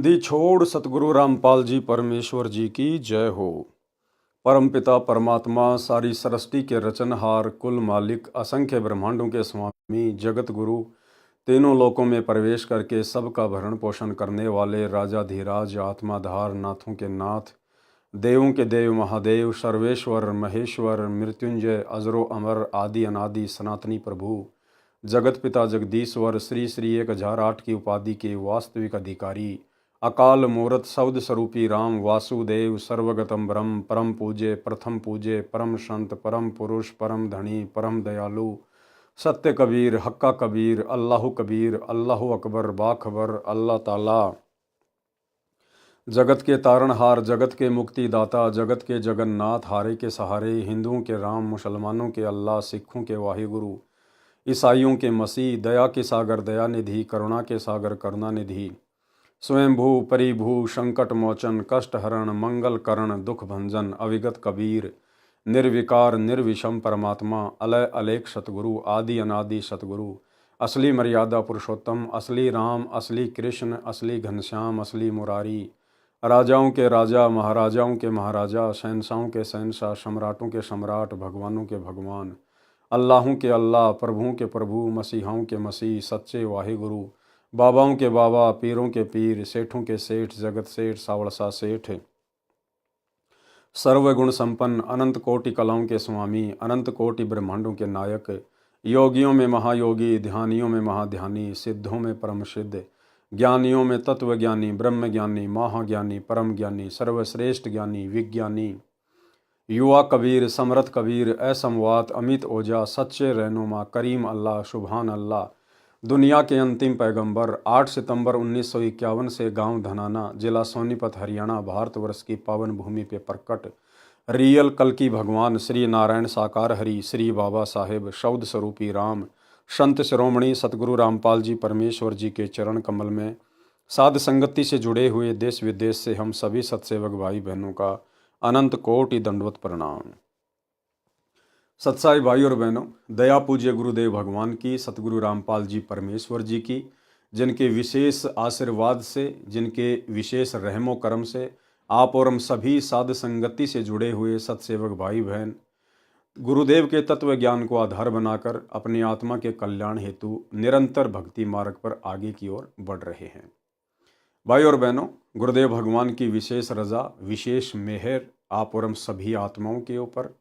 दी छोड़ सतगुरु रामपाल जी परमेश्वर जी की जय हो। परमपिता परमात्मा सारी सृष्टि के रचनहार, कुल मालिक, असंख्य ब्रह्मांडों के स्वामी, जगत गुरु, तीनों लोकों में प्रवेश करके सबका भरण पोषण करने वाले राजाधिराज, आत्माधार, नाथों के नाथ, देवों के देव, महादेव, सर्वेश्वर, महेश्वर, मृत्युंजय, अजरो अमर, आदि अनादि, सनातनी प्रभु, जगत पिता जगदीश्वर, श्री श्री 1008 की उपाधि के वास्तविक अधिकारी, अकाल मूरत शब्द स्वरूपी राम वासुदेव, सर्वगतम ब्रह्म, परम पूज्य, प्रथम पूज्य, परम संत, परम पुरुष, परम धनी, परम दयालु, सत्य कबीर, हक्का कबीर, अल्लाह कबीर, अल्लाह अकबर, बाखबर, अल्लाह ताला, जगत के तारणहार, जगत के मुक्तिदाता, जगत के जगन्नाथ, हारे के सहारे, हिंदुओं के राम, मुसलमानों के अल्लाह, सिखों के वाहिगुरु, ईसाइयों के मसीह, दया के सागर दया निधि, करुणा के सागर करुणा निधि, स्वयंभू परिभू, संकट मोचन, कष्ट हरण, मंगल करण, दुख भंजन, अविगत कबीर, निर्विकार निर्विषम परमात्मा, अलय अलेख सतगुरु, आदि अनादि सतगुरु, असली मर्यादा पुरुषोत्तम, असली राम, असली कृष्ण, असली घनश्याम, असली मुरारी, राजाओं के राजा, महाराजाओं के महाराजा, शहंशाहों के शहंशाह, सम्राटों के सम्राट, भगवानों के भगवान, अल्लाहों के अल्लाह, प्रभुओं के प्रभु, मसीहाओं के मसीह, सच्चे वाहिगुरु, बाबाओं के बाबा, पीरों के पीर, सेठों के सेठ, जगत सेठ, सावड़सा सेठ, सर्वगुण संपन्न, अनंत कोटि कलाओं के स्वामी, अनंत कोटि ब्रह्मांडों के नायक, योगियों में महायोगी, ध्यानियों में महाध्यानी, सिद्धों में परम सिद्ध, ज्ञानियों में तत्वज्ञानी, ब्रह्म ज्ञानी, महाज्ञानी, परम ज्ञानी, सर्वश्रेष्ठ ज्ञानी, विज्ञानी, युवा कबीर, समरथ कबीर, असमवात, अमित ओझा, सच्चे रहनुमा, करीम अल्लाह, सुभान अल्लाह, दुनिया के अंतिम पैगंबर, 8 सितंबर 1951 से गांव धनाना, जिला सोनीपत, हरियाणा, भारतवर्ष की पावन भूमि पे प्रकट रियल कल्कि भगवान श्री नारायण साकार हरि, श्री बाबा साहेब, शब्द स्वरूपी राम, संत शिरोमणि सतगुरु रामपाल जी परमेश्वर जी के चरण कमल में साध संगति से जुड़े हुए देश विदेश से हम सभी सत्सेवक भाई बहनों का अनंत कोटि दंडवत प्रणाम। सत्साई भाई और बहनों, दया पूज्य गुरुदेव भगवान की, सतगुरु रामपाल जी परमेश्वर जी की, जिनके विशेष आशीर्वाद से, जिनके विशेष रहमो करम से आप और हम सभी साध संगति से जुड़े हुए सत्सेवक भाई बहन गुरुदेव के तत्व ज्ञान को आधार बनाकर अपनी आत्मा के कल्याण हेतु निरंतर भक्ति मार्ग पर आगे की ओर बढ़ रहे हैं। भाई और बहनों, गुरुदेव भगवान की विशेष रजा, विशेष मेहर आप और हम सभी आत्माओं के ऊपर,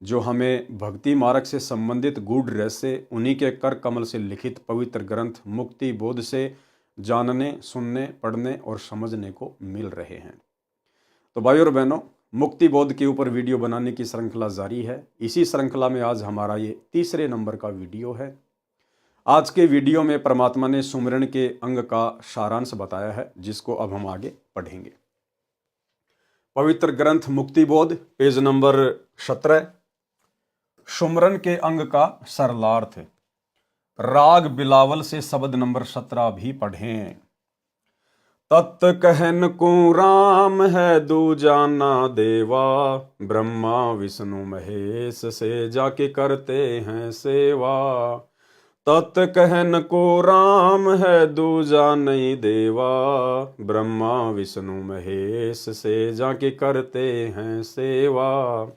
जो हमें भक्ति मार्ग से संबंधित गूढ़ रहस्य उन्हीं के कर कमल से लिखित पवित्र ग्रंथ मुक्ति बोध से जानने, सुनने, पढ़ने और समझने को मिल रहे हैं। तो भाई और बहनों, मुक्ति बोध के ऊपर वीडियो बनाने की श्रृंखला जारी है। इसी श्रृंखला में आज हमारा ये तीसरे नंबर का वीडियो है। आज के वीडियो में परमात्मा ने सुमिरन के अंग का सारांश बताया है, जिसको अब हम आगे पढ़ेंगे। पवित्र ग्रंथ मुक्ति बोध, पेज नंबर 17, सुमरन के अंग का सरलार्थ, राग बिलावल से शब्द नंबर 17 भी पढ़ें। तत् कहन को राम है दूजा ना देवा, ब्रह्मा विष्णु महेश से जाके करते हैं सेवा। तत् कहन को राम है दूजा नहीं देवा, ब्रह्मा विष्णु महेश से जाके करते हैं सेवा।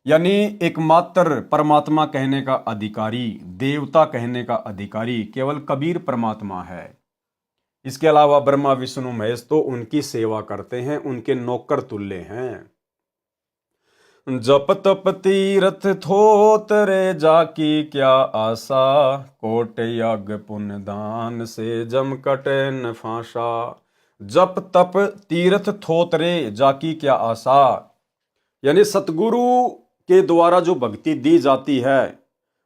यानी एकमात्र परमात्मा कहने का अधिकारी, देवता कहने का अधिकारी केवल कबीर परमात्मा है। इसके अलावा ब्रह्मा विष्णु महेश तो उनकी सेवा करते हैं, उनके नौकर तुल्य हैं। जप तप तीरथ थोत रे जाकी क्या आशा, कोट यज्ञ पुण्य दान से जम कटे न फांसा। जप तप तीर्थ थोत रे जाकी क्या आशा, यानी सतगुरु के द्वारा जो भक्ति दी जाती है,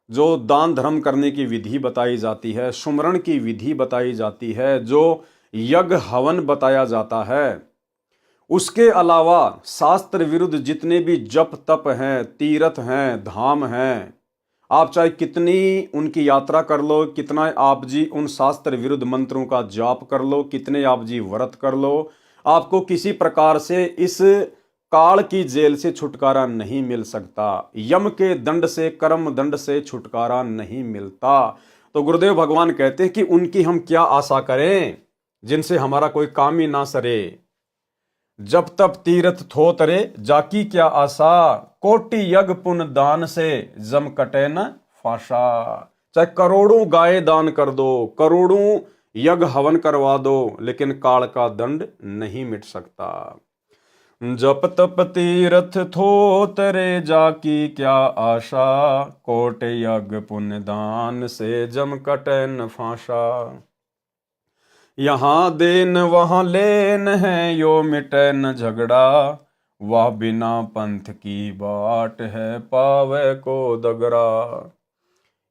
जो दान धर्म करने की विधि बताई जाती है, सुमरण की विधि बताई जाती है, जो यज्ञ हवन बताया जाता है, उसके अलावा शास्त्र विरुद्ध जितने भी जप तप हैं, तीर्थ हैं, धाम हैं, आप चाहे कितनी उनकी यात्रा कर लो, कितना आप जी उन शास्त्र विरुद्ध मंत्रों का जाप कर लो, कितने आप जी व्रत कर लो, आपको किसी प्रकार से इस काल की जेल से छुटकारा नहीं मिल सकता। यम के दंड से, कर्म दंड से छुटकारा नहीं मिलता। तो गुरुदेव भगवान कहते हैं कि उनकी हम क्या आशा करें, जिनसे हमारा कोई काम ही ना सरे। जब तब तीर्थ थो तरे जाकी क्या आशा, कोटि यज्ञ पुण्य दान से जम कटे न फाशा। चाहे करोड़ों गाय दान कर दो, करोड़ों यज्ञ हवन करवा दो, लेकिन काल का दंड नहीं मिट सकता। जप तप तीर्थ थो तरे जाकी क्या आशा, कोट यज्ञ पुण्य दान से जम कटे न फाशा। यहाँ देन वहाँ लेन है यो मिटे न झगड़ा, वह बिना पंथ की बाट है पावे को दगरा।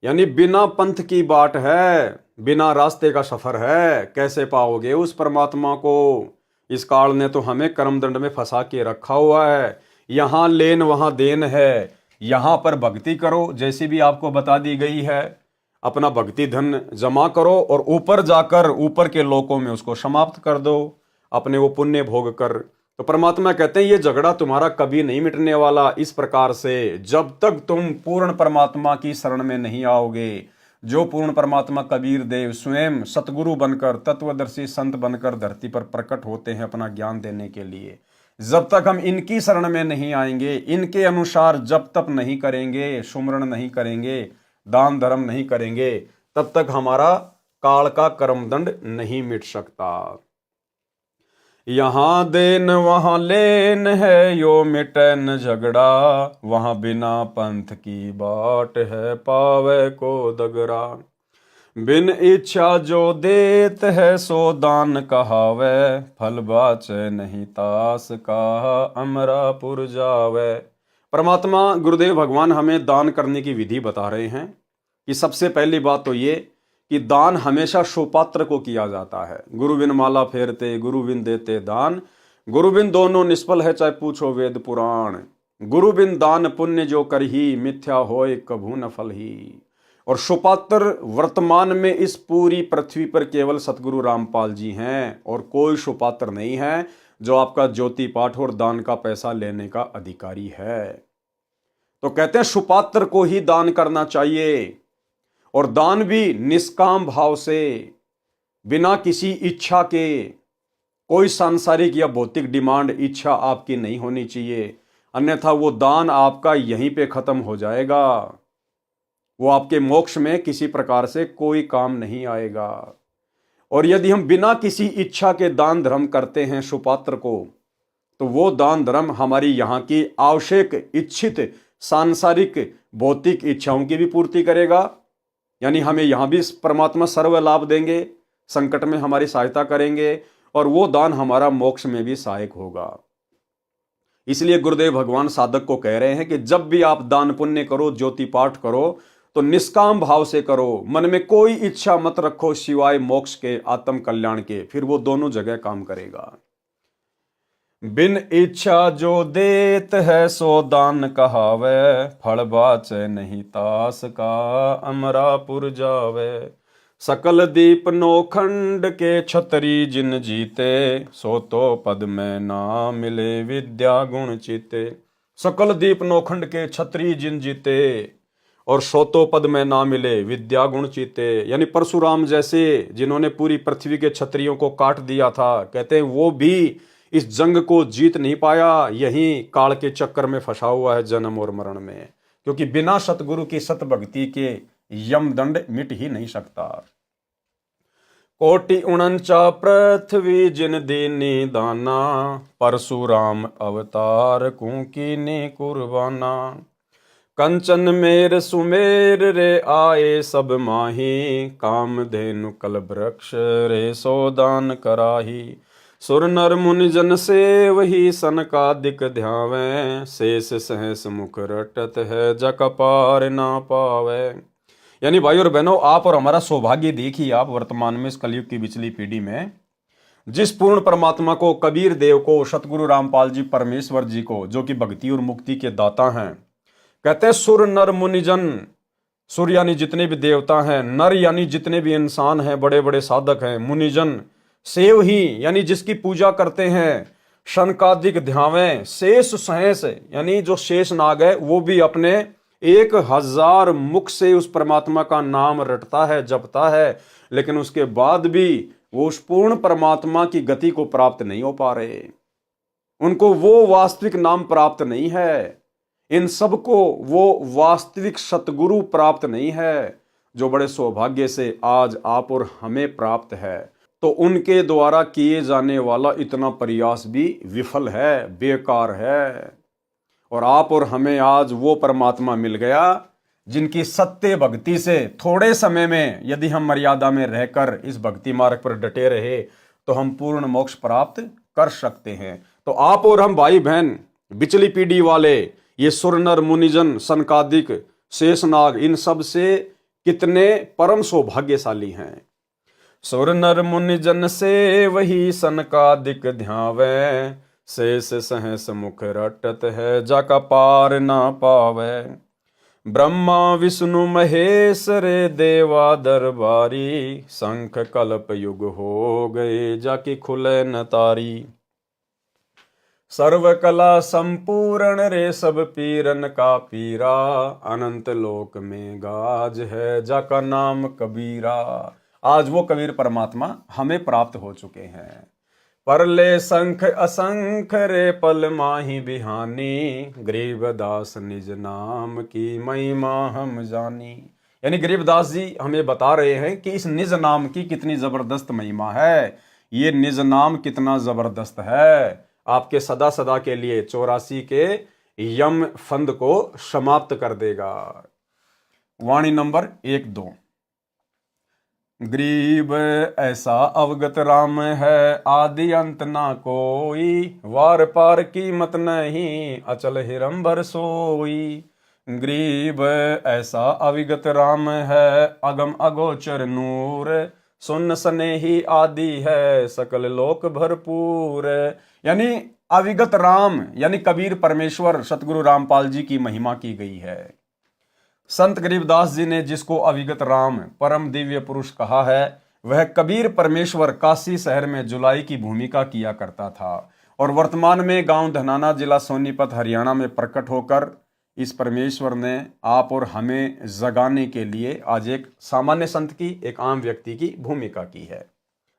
यानी बिना पंथ की बाट है, बिना रास्ते का सफर है, कैसे पाओगे उस परमात्मा को। इस काल ने तो हमें कर्मदंड में फंसा के रखा हुआ है। यहाँ लेन वहाँ देन है, यहाँ पर भक्ति करो जैसी भी आपको बता दी गई है, अपना भक्ति धन जमा करो और ऊपर जाकर ऊपर के लोकों में उसको समाप्त कर दो, अपने वो पुण्य भोग कर। तो परमात्मा कहते हैं ये झगड़ा तुम्हारा कभी नहीं मिटने वाला। इस प्रकार से जब तक तुम पूर्ण परमात्मा की शरण में नहीं आओगे, जो पूर्ण परमात्मा कबीर देव स्वयं सतगुरु बनकर तत्वदर्शी संत बनकर धरती पर प्रकट होते हैं अपना ज्ञान देने के लिए, जब तक हम इनकी शरण में नहीं आएंगे, इनके अनुसार जब तक नहीं करेंगे, सुमरण नहीं करेंगे, दान धर्म नहीं करेंगे, तब तक हमारा काल का कर्मदंड नहीं मिट सकता। यहाँ देन वहाँ लेन है यो मिटे न झगड़ा, वहाँ बिना पंथ की बाट है पावे को दगरा। बिन इच्छा जो देत है सो दान कहावे, फल बाचे नहीं तास का अमरापुर जावे। परमात्मा गुरुदेव भगवान हमें दान करने की विधि बता रहे हैं कि सबसे पहली बात तो ये कि दान हमेशा सुपात्र को किया जाता है। गुरु बिन माला फेरते, गुरु बिन देते दान, गुरु बिन दोनों निष्फल है चाहे पूछो वेद पुराण। गुरु बिन दान पुण्य जो करही, मिथ्या होए कभू न फल ही। और सुपात्र वर्तमान में इस पूरी पृथ्वी पर केवल सतगुरु रामपाल जी हैं, और कोई सुपात्र नहीं है जो आपका ज्योति पाठ और दान का पैसा लेने का अधिकारी है। तो कहते हैं सुपात्र को ही दान करना चाहिए, और दान भी निष्काम भाव से, बिना किसी इच्छा के। कोई सांसारिक या भौतिक डिमांड इच्छा आपकी नहीं होनी चाहिए, अन्यथा वो दान आपका यहीं पे खत्म हो जाएगा, वो आपके मोक्ष में किसी प्रकार से कोई काम नहीं आएगा। और यदि हम बिना किसी इच्छा के दान धर्म करते हैं सुपात्र को, तो वो दान धर्म हमारी यहाँ की आवश्यक इच्छित सांसारिक भौतिक इच्छाओं की भी पूर्ति करेगा। यानी हमें यहाँ भी परमात्मा सर्व लाभ देंगे, संकट में हमारी सहायता करेंगे, और वो दान हमारा मोक्ष में भी सहायक होगा। इसलिए गुरुदेव भगवान साधक को कह रहे हैं कि जब भी आप दान पुण्य करो, ज्योति पाठ करो, तो निष्काम भाव से करो, मन में कोई इच्छा मत रखो सिवाय मोक्ष के, आत्म कल्याण के, फिर वो दोनों जगह काम करेगा। बिन इच्छा जो देत है सो दान कहावे, फल बाचे नहीं तास का अमरापुर जावे। सकल दीप नौखंड के छतरी जिन जीते, सो तो पद में ना मिले विद्या गुण चीते। सकल दीप नौखंड के छतरी जिन जीते, और सोतो पद में ना मिले विद्या गुण चीते। यानी परशुराम जैसे जिन्होंने पूरी पृथ्वी के क्षत्रियों को काट दिया था, कहते हैं वो भी इस जंग को जीत नहीं पाया, यहीं काल के चक्कर में फंसा हुआ है जन्म और मरण में, क्योंकि बिना सतगुरु की सत भक्ति के यम दंड मिट ही नहीं सकता। कोटि उनचा पृथ्वी जिन दीनी दाना, परशुराम अवतार कुकीनी कुर्बाना। कंचन मेर सुमेर रे आए सब माही, काम धेनु कल वृक्ष रे सोदान कराही। सुर नर मुनि जन से वही सनकादिक ध्यावे, शेष सहस मुख रटत है जक पार ना पावे। यानी भाई और बहनों, आप और हमारा सौभाग्य देखिए, आप वर्तमान में इस कलयुग की बिचली पीढ़ी में जिस पूर्ण परमात्मा को, कबीर देव को, सतगुरु रामपाल जी परमेश्वर जी को, जो कि भक्ति और मुक्ति के दाता हैं, कहते हैं सुर नर मुनिजन। सुर यानी जितने भी देवता हैं, नर यानी जितने भी इंसान हैं, बड़े बड़े साधक हैं, मुनिजन सेव ही यानी जिसकी पूजा करते हैं, शनकादिक ध्यावें, शेष सहस यानी जो शेष नाग है वो भी अपने 1000 मुख से उस परमात्मा का नाम रटता है, जपता है, लेकिन उसके बाद भी वो उस पूर्ण परमात्मा की गति को प्राप्त नहीं हो पा रहे, उनको वो वास्तविक नाम प्राप्त नहीं है, इन सबको वो वास्तविक सतगुरु प्राप्त नहीं है, जो बड़े सौभाग्य से आज आप और हमें प्राप्त है। तो उनके द्वारा किए जाने वाला इतना प्रयास भी विफल है, बेकार है। और आप और हमें आज वो परमात्मा मिल गया जिनकी सत्य भक्ति से थोड़े समय में यदि हम मर्यादा में रहकर इस भक्ति मार्ग पर डटे रहे तो हम पूर्ण मोक्ष प्राप्त कर सकते हैं। तो आप और हम भाई बहन, बिचली पीढ़ी वाले, ये सुर नर मुनिजन सनकादिक शेषनाग, इन सब से कितने परम सौभाग्यशाली हैं। सुर नर मुनिजन से वही सनकादिक ध्यावे, शेष सहस मुख रटत है जाका पार ना पावे। ब्रह्मा विष्णु महेश रे देवा दरबारी, शंख कल्प युग हो गए जाके खुले न तारी। सर्व कला संपूर्ण रे सब पीरन का पीरा, अनंत लोक में गाज है जाका नाम कबीरा। आज वो कबीर परमात्मा हमें प्राप्त हो चुके हैं। परले शंख असंख रे पल माही बिहानी, गरीबदास निज नाम की महिमा हम जानी। यानी गरीबदास जी हमें बता रहे हैं कि इस निज नाम की कितनी जबरदस्त महिमा है। ये निज नाम कितना जबरदस्त है, आपके सदा सदा के लिए 84 के यम फंद को समाप्त कर देगा। वाणी नंबर 1-2। गरीब ऐसा अवगत राम है, आदि अंत ना कोई, वार पार कीमत नहीं, अचल हिरंबर सोई। गरीब ऐसा अविगत राम है, अगम अगोचर नूर, सुन स्नेही आदि है, सकल लोक भरपूर। यानी अविगत राम यानी कबीर परमेश्वर सतगुरु रामपाल जी की महिमा की गई है। संत गरीबदास जी ने जिसको अविगत राम परम दिव्य पुरुष कहा है, वह कबीर परमेश्वर काशी शहर में जुलाई की भूमिका किया करता था और वर्तमान में गांव धनाना, जिला सोनीपत, हरियाणा में प्रकट होकर इस परमेश्वर ने आप और हमें जगाने के लिए आज एक सामान्य संत की, एक आम व्यक्ति की भूमिका की है।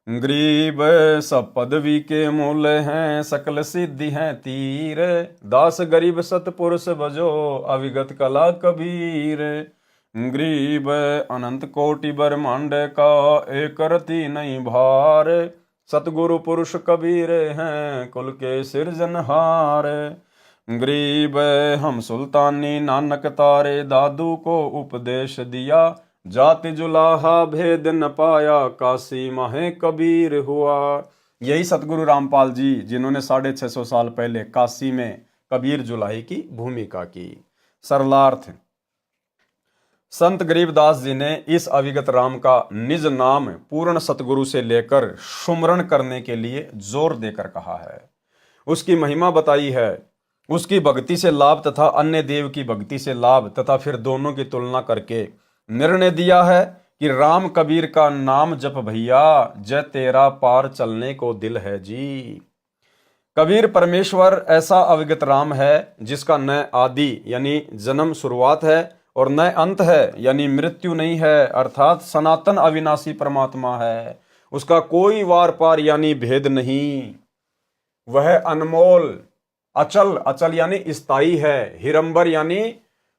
गरीब सब पदवी के मूल हैं, सकल सिद्धि हैं तीर, दास गरीब सतपुरुष भजो, अविगत कला कबीर। गरीब अनंत कोटि ब्रह्मांड का, एक रति नहीं भार, सतगुरु पुरुष कबीर हैं कुल के सिरजनहार। गरीब हम सुल्तानी नानक तारे, दादू को उपदेश दिया, जाति जुलाहा भेद न पाया, काशी माहे कबीर हुआ। यही सतगुरु रामपाल जी जिन्होंने 650 साल पहले काशी में कबीर जुलाही की भूमिका की। सरलार्थ, संत गरीबदास जी ने इस अविगत राम का निज नाम पूर्ण सतगुरु से लेकर सुमरण करने के लिए जोर देकर कहा है। उसकी महिमा बताई है, उसकी भक्ति से लाभ तथा अन्य देव की भक्ति से लाभ तथा फिर दोनों की तुलना करके निर्णय दिया है कि राम कबीर का नाम जप भैया, जय तेरा पार चलने को दिल है जी। कबीर परमेश्वर ऐसा अविगत राम है जिसका न आदि यानी जन्म शुरुआत है और न अंत है यानी मृत्यु नहीं है, अर्थात सनातन अविनाशी परमात्मा है। उसका कोई वार पार यानी भेद नहीं। वह अनमोल, अचल, अचल यानी स्थायी है, हिरंबर यानी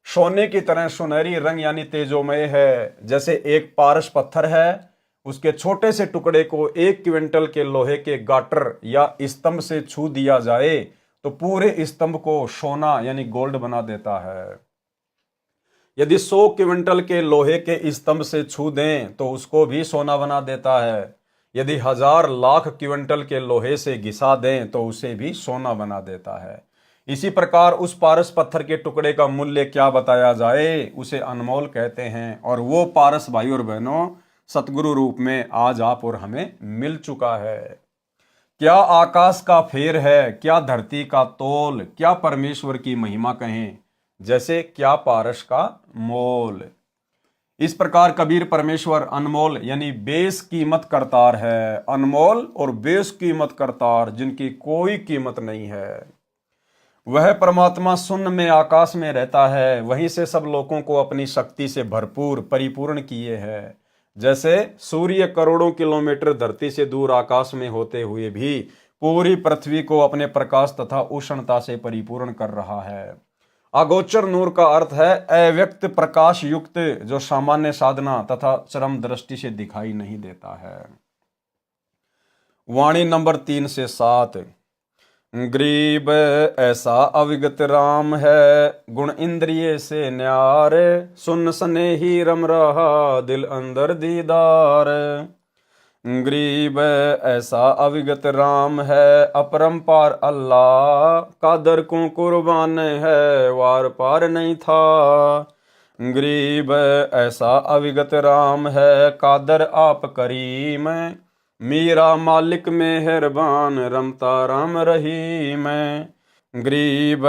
सोने की तरह सुनहरी रंग यानी तेजोमय है। जैसे एक पारस पत्थर है, उसके छोटे से टुकड़े को 1 क्विंटल के लोहे के गाटर या स्तंभ से छू दिया जाए तो पूरे स्तंभ को सोना यानी गोल्ड बना देता है। यदि 100 क्विंटल के लोहे के स्तंभ से छू दें तो उसको भी सोना बना देता है। यदि 1000 लाख क्विंटल के लोहे से घिसा दें तो उसे भी सोना बना देता है। इसी प्रकार उस पारस पत्थर के टुकड़े का मूल्य क्या बताया जाए, उसे अनमोल कहते हैं। और वो पारस भाई और बहनों सतगुरु रूप में आज आप और हमें मिल चुका है। क्या आकाश का फेर है, क्या धरती का तोल, क्या परमेश्वर की महिमा कहें, जैसे क्या पारस का मोल। इस प्रकार कबीर परमेश्वर अनमोल यानी बेशकीमत करतार है। अनमोल और बेशकीमत करतार जिनकी कोई कीमत नहीं है। वह परमात्मा शून्य में आकाश में रहता है, वहीं से सब लोगों को अपनी शक्ति से भरपूर परिपूर्ण किए है। जैसे सूर्य करोड़ों किलोमीटर धरती से दूर आकाश में होते हुए भी पूरी पृथ्वी को अपने प्रकाश तथा उष्णता से परिपूर्ण कर रहा है। अगोचर नूर का अर्थ है अव्यक्त प्रकाश युक्त, जो सामान्य साधना तथा चरम दृष्टि से दिखाई नहीं देता है। वाणी नंबर 3 से 7। गरीब ऐसा अविगत राम है, गुण इंद्रिय से न्यारे, सुन सने ही रम रहा दिल अंदर दीदार। गरीब ऐसा अविगत राम है, अपरंपार अल्लाह, कादर को कुर्बान है, वार पार नहीं था। गरीब ऐसा अविगत राम है, कादर आप करीम, मीरा मालिक मेहरबान, रमता राम रहीम। गरीब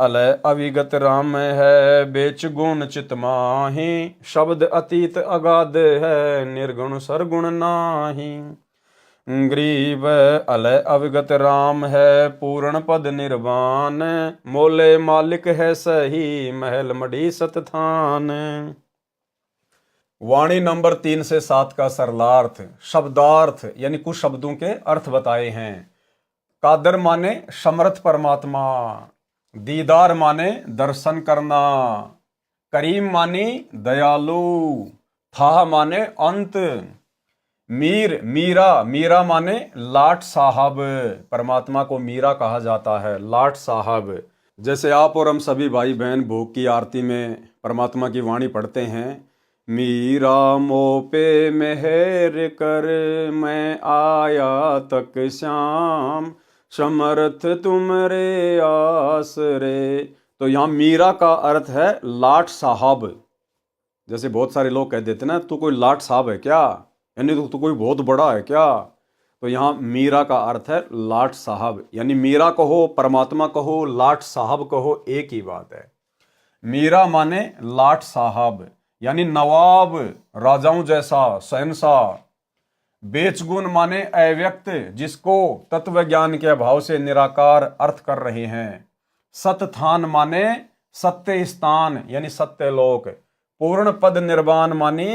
अलय अविगत राम है, बेच गुण चित माही, शब्द अतीत अगाध है, निर्गुण सरगुण नाही। गरीब अलय अविगत राम है, पूर्ण पद निर्वाण, मोले मालिक है सही, महल मड़ी सतथान। वाणी नंबर 3 से 7 का सरलार्थ, शब्दार्थ यानी कुछ शब्दों के अर्थ बताए हैं। कादर माने समर्थ परमात्मा, दीदार माने दर्शन करना, करीम माने दयालु, था माने अंत, मीरा माने लाट साहब, परमात्मा को मीरा कहा जाता है, लाट साहब। जैसे आप और हम सभी भाई बहन भोग की आरती में परमात्मा की वाणी पढ़ते हैं, मीरा मो पे मेहर कर, मैं आया तक श्याम, समर्थ तुमरे आसरे। तो यहाँ मीरा का अर्थ है लाट साहब। जैसे बहुत सारे लोग कह देते ना, तू कोई लाट साहब है क्या, यानी तू कोई बहुत बड़ा है क्या। तो यहाँ मीरा का अर्थ है लाट साहब, यानी मीरा कहो, परमात्मा कहो, लाट साहब कहो, एक ही बात है। मीरा माने लाट साहब यानी नवाब, राजाओं जैसा शहंशाह। बेचगुण माने अव्यक्त, जिसको तत्व ज्ञान के अभाव से निराकार अर्थ कर रहे हैं। सतथान माने सत्य स्थान यानी सत्य लोक। पूर्ण पद निर्वाण मानी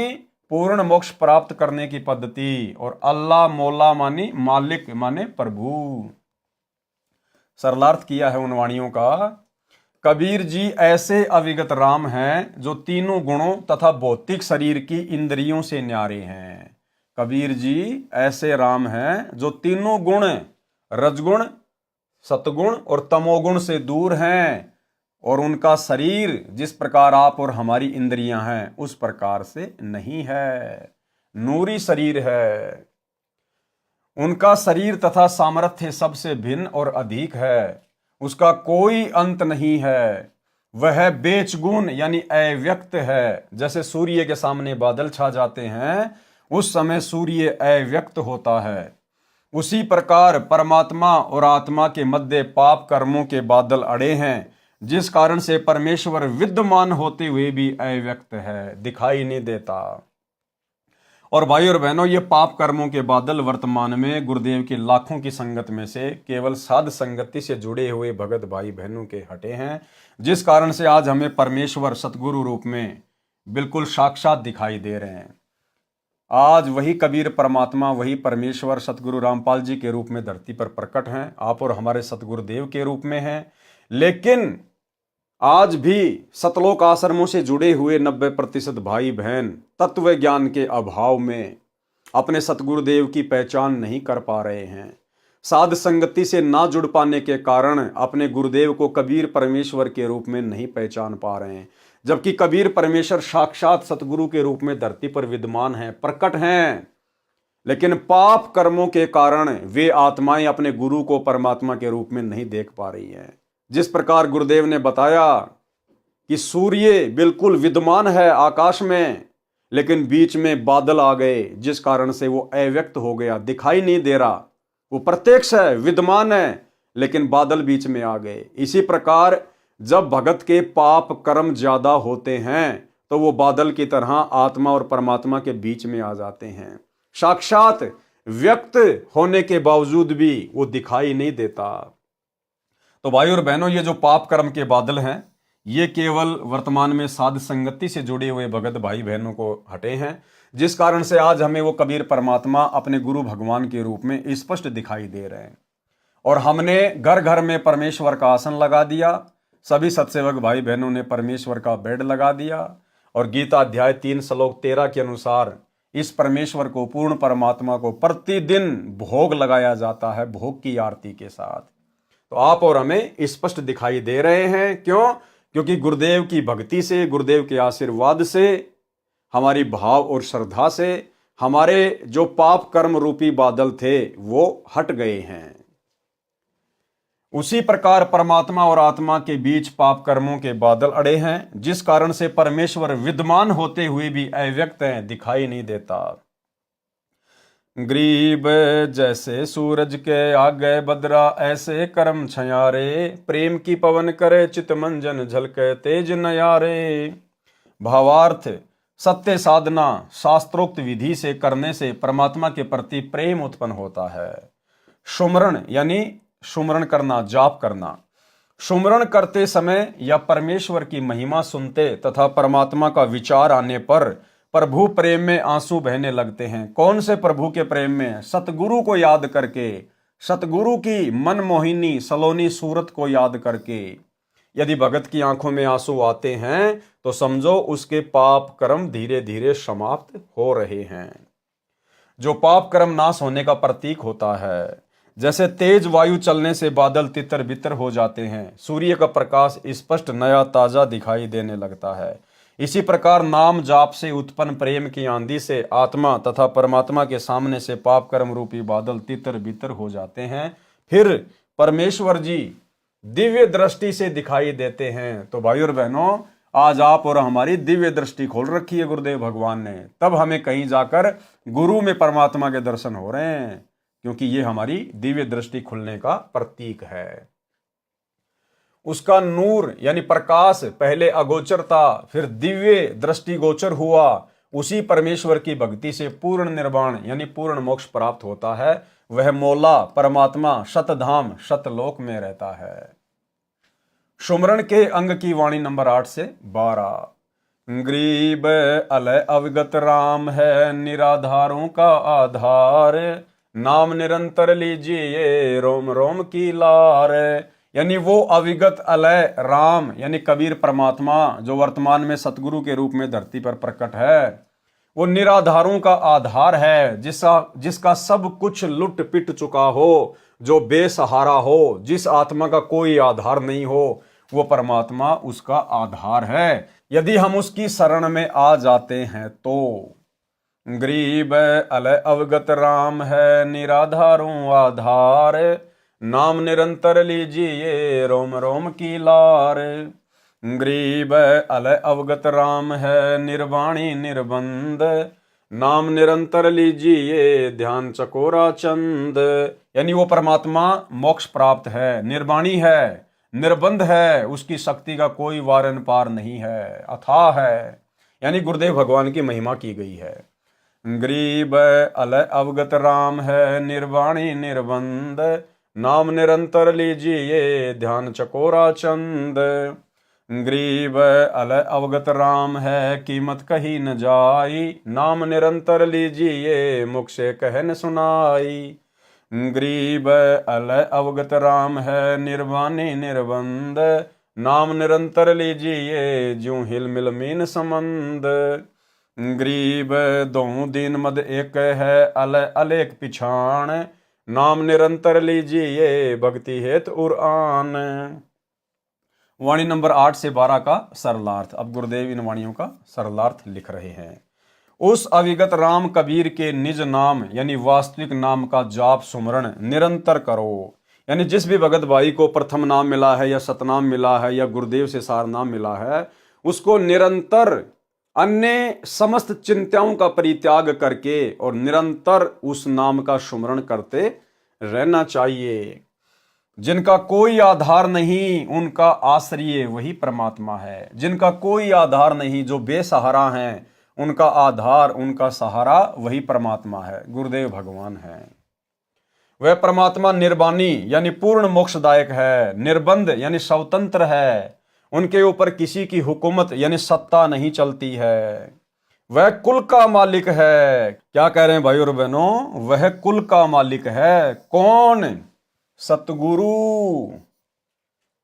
पूर्ण मोक्ष प्राप्त करने की पद्धति। और अल्लाह मौला मानी मालिक माने प्रभु। सरलार्थ किया है उन वाणियों का। कबीर जी ऐसे अविगत राम हैं जो तीनों गुणों तथा भौतिक शरीर की इंद्रियों से न्यारे हैं। कबीर जी ऐसे राम हैं जो तीनों गुण, रजगुण, सतगुण और तमोगुण से दूर हैं, और उनका शरीर जिस प्रकार आप और हमारी इंद्रियां हैं उस प्रकार से नहीं है, नूरी शरीर है। उनका शरीर तथा सामर्थ्य सबसे भिन्न और अधिक है, उसका कोई अंत नहीं है। वह बेचगुण यानी अव्यक्त है। जैसे सूर्य के सामने बादल छा जाते हैं उस समय सूर्य अव्यक्त होता है, उसी प्रकार परमात्मा और आत्मा के मध्य पाप कर्मों के बादल अड़े हैं, जिस कारण से परमेश्वर विद्यमान होते हुए भी अव्यक्त है, दिखाई नहीं देता। और भाई और बहनों, ये पाप कर्मों के बादल वर्तमान में गुरुदेव की लाखों की संगत में से केवल साध संगति से जुड़े हुए भगत भाई बहनों के हटे हैं, जिस कारण से आज हमें परमेश्वर सतगुरु रूप में बिल्कुल साक्षात दिखाई दे रहे हैं। आज वही कबीर परमात्मा, वही परमेश्वर सतगुरु रामपाल जी के रूप में धरती पर प्रकट हैं, आप और हमारे सतगुरुदेव के रूप में हैं। लेकिन आज भी सतलोक आश्रमों से जुड़े हुए 90% भाई बहन तत्व ज्ञान के अभाव में अपने सतगुरुदेव की पहचान नहीं कर पा रहे हैं। साध संगति से ना जुड़ पाने के कारण अपने गुरुदेव को कबीर परमेश्वर के रूप में नहीं पहचान पा रहे हैं, जबकि कबीर परमेश्वर साक्षात सतगुरु के रूप में धरती पर विद्यमान हैं, प्रकट हैं। लेकिन पाप कर्मों के कारण वे आत्माएं अपने गुरु को परमात्मा के रूप में नहीं देख पा रही हैं। जिस प्रकार गुरुदेव ने बताया कि सूर्य बिल्कुल विद्यमान है आकाश में, लेकिन बीच में बादल आ गए, जिस कारण से वो अव्यक्त हो गया, दिखाई नहीं दे रहा। वो प्रत्यक्ष है, विद्यमान है, लेकिन बादल बीच में आ गए। इसी प्रकार जब भगत के पाप कर्म ज्यादा होते हैं तो वो बादल की तरह आत्मा और परमात्मा के बीच में आ जाते हैं। साक्षात व्यक्त होने के बावजूद भी वो दिखाई नहीं देता। तो भाई और बहनों, ये जो पाप कर्म के बादल हैं ये केवल वर्तमान में साध संगति से जुड़े हुए भगत भाई बहनों को हटे हैं, जिस कारण से आज हमें वो कबीर परमात्मा अपने गुरु भगवान के रूप में स्पष्ट दिखाई दे रहे हैं। और हमने घर घर में परमेश्वर का आसन लगा दिया, सभी सत्सेवक भाई बहनों ने परमेश्वर का बेड लगा दिया, और गीता अध्याय 3 श्लोक 13 के अनुसार इस परमेश्वर को, पूर्ण परमात्मा को प्रतिदिन भोग लगाया जाता है, भोग की आरती के साथ। तो आप और हमें स्पष्ट दिखाई दे रहे हैं। क्यों? क्योंकि गुरुदेव की भक्ति से, गुरुदेव के आशीर्वाद से, हमारी भाव और श्रद्धा से हमारे जो पाप कर्म रूपी बादल थे वो हट गए हैं। उसी प्रकार परमात्मा और आत्मा के बीच पाप कर्मों के बादल अड़े हैं, जिस कारण से परमेश्वर विद्यमान होते हुए भी अव्यक्त है, दिखाई नहीं देता। ग्रीब जैसे सूरज के आगे बदरा, ऐसे कर्म छयारे, प्रेम की पवन करे चित मंजन, झलके तेज नयारे। भावार्थ, सत्य साधना शास्त्रोक्त विधि से करने से परमात्मा के प्रति प्रेम उत्पन्न होता है। सुमरण यानी सुमरण करना, जाप करना। सुमरण करते समय या परमेश्वर की महिमा सुनते तथा परमात्मा का विचार आने पर प्रभु प्रेम में आंसू बहने लगते हैं। कौन से प्रभु के प्रेम में? सतगुरु को याद करके, सतगुरु की मनमोहिनी सलोनी सूरत को याद करके। यदि भगत की आंखों में आंसू आते हैं तो समझो उसके पाप कर्म धीरे धीरे समाप्त हो रहे हैं, जो पाप कर्म नाश होने का प्रतीक होता है। जैसे तेज वायु चलने से बादल तितर बितर हो जाते हैं, सूर्य का प्रकाश स्पष्ट नया ताजा दिखाई देने लगता है, इसी प्रकार नाम जाप से उत्पन्न प्रेम की आंधी से आत्मा तथा परमात्मा के सामने से पाप कर्म रूपी बादल तितर बितर हो जाते हैं। फिर परमेश्वर जी दिव्य दृष्टि से दिखाई देते हैं। तो भाई और बहनों, आज आप और हमारी दिव्य दृष्टि खोल रखी है गुरुदेव भगवान ने, तब हमें कहीं जाकर गुरु में परमात्मा के दर्शन हो रहे हैं, क्योंकि ये हमारी दिव्य दृष्टि खुलने का प्रतीक है। उसका नूर यानी प्रकाश पहले अगोचर था, फिर दिव्य दृष्टि गोचर हुआ। उसी परमेश्वर की भक्ति से पूर्ण निर्वाण यानी पूर्ण मोक्ष प्राप्त होता है। वह मौला परमात्मा शतधाम शतलोक में रहता है। सुमरण के अंग की वाणी नंबर 8 से 12। ग्रीब अलय अवगत राम है, निराधारों का आधार, नाम निरंतर लीजिए रोम रोम की लार। यानी वो अविगत अलय राम यानी कबीर परमात्मा जो वर्तमान में सतगुरु के रूप में धरती पर प्रकट है, वो निराधारों का आधार है, जिसका सब कुछ लुट पिट चुका हो, जो बेसहारा हो, जिस आत्मा का कोई आधार नहीं हो, वो परमात्मा उसका आधार है। यदि हम उसकी शरण में आ जाते हैं तो ग्रीब अलय अवगत राम है, निराधारों आधार, नाम निरंतर लीजिए रोम रोम की लार। ग्रीब अलय अवगत राम है, निर्वाणी निर्बंध, नाम निरंतर लीजिए ध्यान चकोरा चंद। यानी वो परमात्मा मोक्ष प्राप्त है, निर्वाणी है, निर्बंध है, उसकी शक्ति का कोई वारन पार नहीं है, अथाह है। यानी गुरुदेव भगवान की महिमा की गई है। ग्रीब अलय अवगत राम है, निर्वाणी निर्बंध, नाम निरंतर लीजिए ध्यान चकोरा चंद। ग्रीब अलय अवगत राम है, कीमत कही न जाई, नाम निरंतर लीजिए मुख से कह न सुनाई। ग्रीब अलय अवगत राम है, निर्वाणी निर्बंध, नाम निरंतर लीजिए ज्यों हिल मिल मीन संबंध। ग्रीब दों दीन मद एक है, अलय अलेख पिछाण, नाम निरंतर लीजिए भक्ति हेत उरान। वाणी नंबर 8 से 12 का सरलार्थ। अब गुरुदेव इन वाणियों का सरलार्थ लिख रहे हैं। उस अविगत राम कबीर के निज नाम यानी वास्तविक नाम का जाप सुमरण निरंतर करो। यानी जिस भी भगत भाई को प्रथम नाम मिला है या सतनाम मिला है या गुरुदेव से सार नाम मिला है, उसको निरंतर अन्य समस्त चिंताओं का परित्याग करके और निरंतर उस नाम का सुमरण करते रहना चाहिए। जिनका कोई आधार नहीं, उनका आश्रय वही परमात्मा है। जिनका कोई आधार नहीं, जो बेसहारा हैं, उनका आधार, उनका सहारा वही परमात्मा है, गुरुदेव भगवान है। वह परमात्मा निर्वाणी यानी पूर्ण मोक्षदायक है, निर्बंध यानी स्वतंत्र है, उनके ऊपर किसी की हुकूमत यानी सत्ता नहीं चलती है। वह कुल का मालिक है। क्या कह रहे हैं भाई और बहनों? वह कुल का मालिक है। कौन? सतगुरु।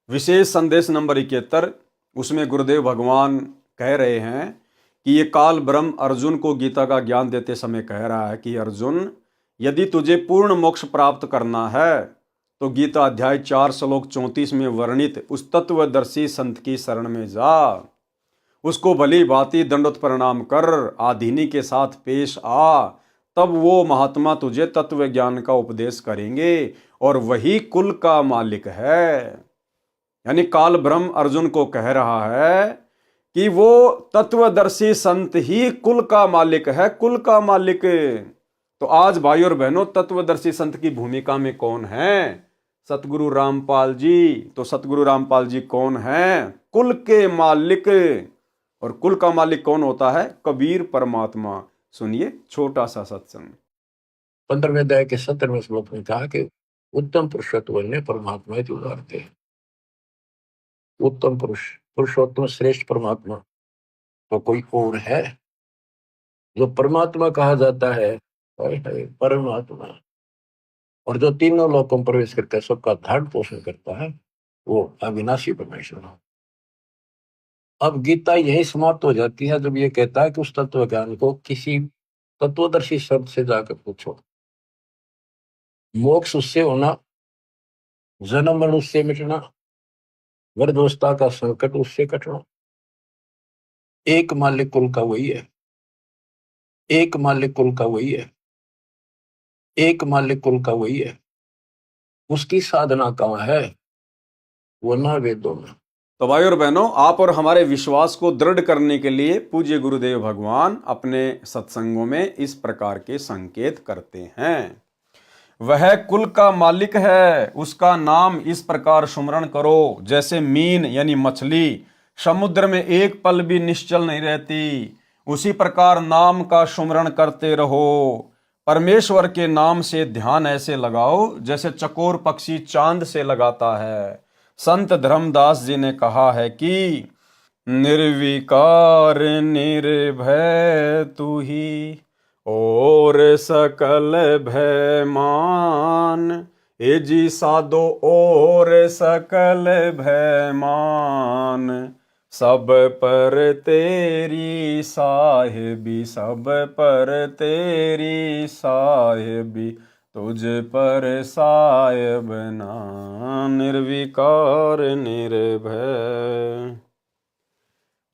विशेष संदेश नंबर 71, उसमें गुरुदेव भगवान कह रहे हैं कि ये काल ब्रह्म अर्जुन को गीता का ज्ञान देते समय कह रहा है कि अर्जुन, यदि तुझे पूर्ण मोक्ष प्राप्त करना है तो गीता अध्याय 4 श्लोक 34 में वर्णित उस तत्वदर्शी संत की शरण में जा। उसको भली भांति दंडोत प्रणाम कर आधीनी के साथ पेश आ, तब वो महात्मा तुझे तत्व ज्ञान का उपदेश करेंगे और वही कुल का मालिक है। यानी काल ब्रह्म अर्जुन को कह रहा है कि वो तत्वदर्शी संत ही कुल का मालिक है, कुल का मालिक। तो आज भाई और बहनों, तत्वदर्शी संत की भूमिका में कौन है? सतगुरु रामपाल जी। तो सतगुरु रामपाल जी कौन है? कुल के मालिक। और कुल का मालिक कौन होता है? कबीर परमात्मा। सुनिए छोटा सा सत्संग। 15वें अध्याय के 17वें श्लोक में कहा कि उत्तम पुरुषोत्तम ने परमात्मा ही उदारते। उत्तम पुरुष, पुरुषोत्तम श्रेष्ठ परमात्मा तो कोई और है? जो परमात्मा कहा जाता है परमात्मा, और जो तीनों लोकों में प्रवेश करके सबका धारण पोषण करता है, वो अविनाशी परमेश्वर है। अब गीता यही समाप्त हो जाती है जब ये कहता है कि उस तत्व ज्ञान को किसी तत्वदर्शी शब्द से जाकर पूछो। मोक्ष उससे होना, जन्म मरण उससे मिटना, वृद्धावस्था का संकट उससे कटना, एक मालिक कुल का वही है, एक मालिक कुल का वही है, एक मालिक कुल का वही है। उसकी साधना कहाँ है? वो ना वेदों में। तो भाई और बहनों, आप और हमारे विश्वास को दृढ़ करने के लिए पूज्य गुरुदेव भगवान अपने सत्संगों में इस प्रकार के संकेत करते हैं। वह कुल का मालिक है, उसका नाम इस प्रकार सुमरण करो जैसे मीन यानी मछली समुद्र में एक पल भी निश्चल नहीं रहती, उसी प्रकार नाम का सुमरण करते रहो। परमेश्वर के नाम से ध्यान ऐसे लगाओ जैसे चकोर पक्षी चांद से लगाता है। संत धर्मदास जी ने कहा है कि निर्विकार निर्भय तू ही और सकल भय मान, ए जी साधो और सकल भय मान, सब पर तेरी साहिबी, सब पर तेरी साहिबी, तुझ पर साहिब ना, निर्विकार निर्भय।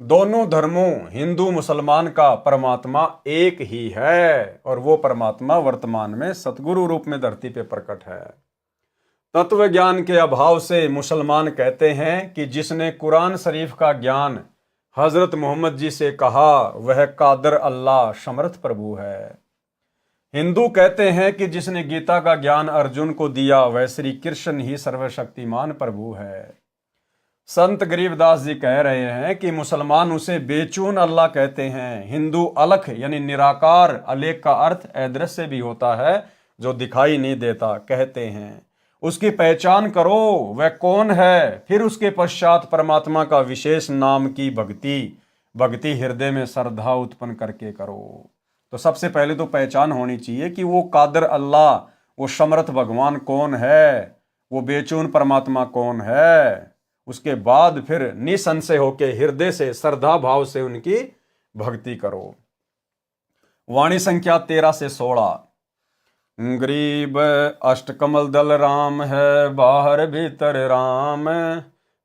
दोनों धर्मों हिंदू मुसलमान का परमात्मा एक ही है और वो परमात्मा वर्तमान में सतगुरु रूप में धरती पे प्रकट है। तत्व ज्ञान के अभाव से मुसलमान कहते हैं कि जिसने कुरान शरीफ का ज्ञान हजरत मोहम्मद जी से कहा वह कादर अल्लाह समर्थ प्रभु है। हिंदू कहते हैं कि जिसने गीता का ज्ञान अर्जुन को दिया वह श्री कृष्ण ही सर्वशक्तिमान प्रभु है। संत गरीबदास जी कह रहे हैं कि मुसलमान उसे बेचून अल्लाह कहते हैं। हिंदू अलख यानी निराकार, अलेख का अर्थ अदृश्य भी होता है, जो दिखाई नहीं देता, कहते हैं। उसकी पहचान करो, वह कौन है। फिर उसके पश्चात परमात्मा का विशेष नाम की भक्ति हृदय में श्रद्धा उत्पन्न करके करो। तो सबसे पहले तो पहचान होनी चाहिए कि वो कादर अल्लाह, वो समर्थ भगवान कौन है, वो बेचून परमात्मा कौन है। उसके बाद फिर निसंशय होके हृदय से श्रद्धा भाव से उनकी भक्ति करो। वाणी संख्या 13 से 16। गरीब अष्टकमल दल राम है, बाहर भीतर राम,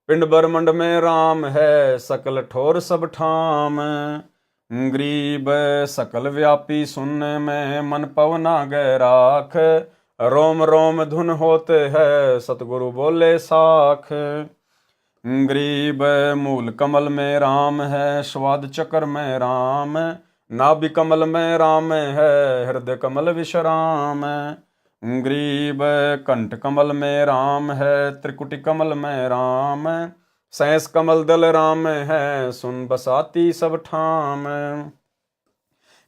पिंड ब्रह्मंड में राम है, सकल ठोर सब ठाम। गरीब सकल व्यापी सुनने में, मन पवना गए राख, रोम रोम धुन होते है, सतगुरु बोले साख। गरीब मूल कमल में राम है, स्वाद चक्र में राम, नाभि कमल में राम है, हृदय कमल विश्राम। गरीब कंठ कमल में राम है, त्रिकुटी कमल में राम, सैंस कमल दल राम है, सुन बसाती सब ठाम।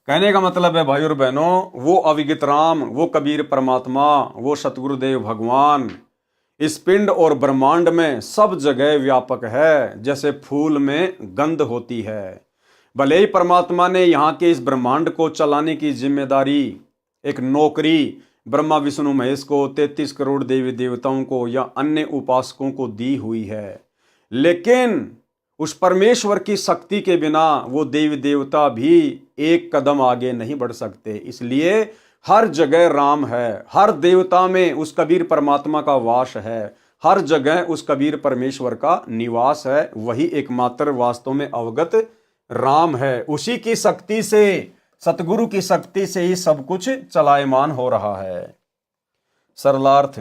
कहने का मतलब है भाई और बहनों, वो अविगत राम, वो कबीर परमात्मा, वो सतगुरुदेव भगवान इस पिंड और ब्रह्मांड में सब जगह व्यापक है। जैसे फूल में गंध होती है, भले ही परमात्मा ने यहाँ के इस ब्रह्मांड को चलाने की जिम्मेदारी, एक नौकरी ब्रह्मा विष्णु महेश को, 33 करोड़ देवी देवताओं को या अन्य उपासकों को दी हुई है, लेकिन उस परमेश्वर की शक्ति के बिना वो देवी देवता भी एक कदम आगे नहीं बढ़ सकते। इसलिए हर जगह राम है, हर देवता में उस कबीर परमात्मा का वास है, हर जगह उस कबीर परमेश्वर का निवास है। वही एकमात्र वास्तव में अवगत राम है। उसी की शक्ति से, सतगुरु की शक्ति से ही सब कुछ चलायमान हो रहा है। सरलार्थ,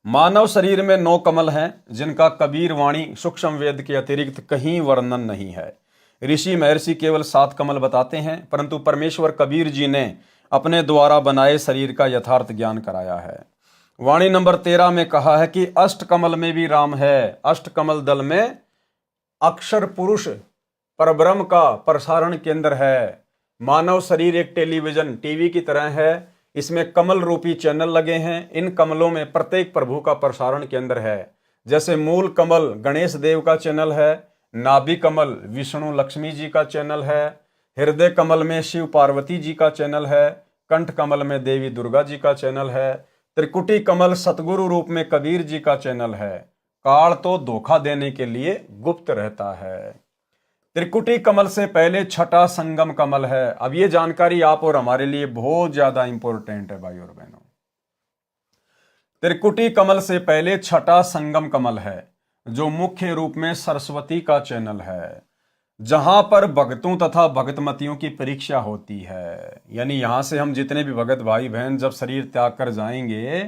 मानव शरीर में 9 कमल हैं, जिनका कबीर वाणी सूक्ष्म वेद के अतिरिक्त कहीं वर्णन नहीं है। ऋषि महर्षि केवल 7 कमल बताते हैं, परंतु परमेश्वर कबीर जी ने अपने द्वारा बनाए शरीर का यथार्थ ज्ञान कराया है। वाणी नंबर 13 में कहा है कि अष्ट कमल में भी राम है। अष्ट कमल दल में अक्षर पुरुष परब्रह्म का प्रसारण केंद्र है। मानव शरीर एक टेलीविजन टीवी की तरह है। इसमें कमल रूपी चैनल लगे हैं। इन कमलों में प्रत्येक प्रभु का प्रसारण केंद्र है। जैसे मूल कमल गणेश देव का चैनल है, नाभि कमल विष्णु लक्ष्मी जी का चैनल है, हृदय कमल में शिव पार्वती जी का चैनल है, कंठ कमल में देवी दुर्गा जी का चैनल है, त्रिकुटी कमल सतगुरु रूप में कबीर जी का चैनल है। काल तो धोखा देने के लिए गुप्त रहता है। त्रिकुटी कमल से पहले छठा संगम कमल है। अब ये जानकारी आप और हमारे लिए बहुत ज्यादा इंपॉर्टेंट है भाई और बहनों। त्रिकुटी कमल से पहले छठा संगम कमल है, जो मुख्य रूप में सरस्वती का चैनल है, जहां पर भक्तों तथा भक्तमतियों की परीक्षा होती है। यानी यहां से हम जितने भी भगत भाई बहन जब शरीर त्याग कर जाएंगे,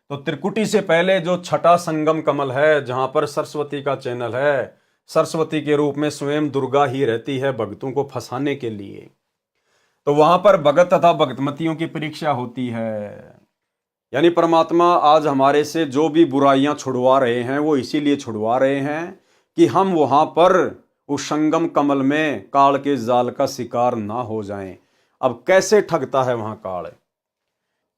तो त्रिकुटी से पहले जो छठा संगम कमल है, जहां पर सरस्वती का चैनल है, सरस्वती के रूप में स्वयं दुर्गा ही रहती है भक्तों को फंसाने के लिए, तो वहां पर भगत तथा भक्तमतियों की परीक्षा होती है। यानी परमात्मा आज हमारे से जो भी बुराइयां छुड़वा रहे हैं, वो इसीलिए छुड़वा रहे हैं कि हम वहां पर उस संगम कमल में काल के जाल का शिकार ना हो जाएं। अब कैसे ठगता है वहां काल?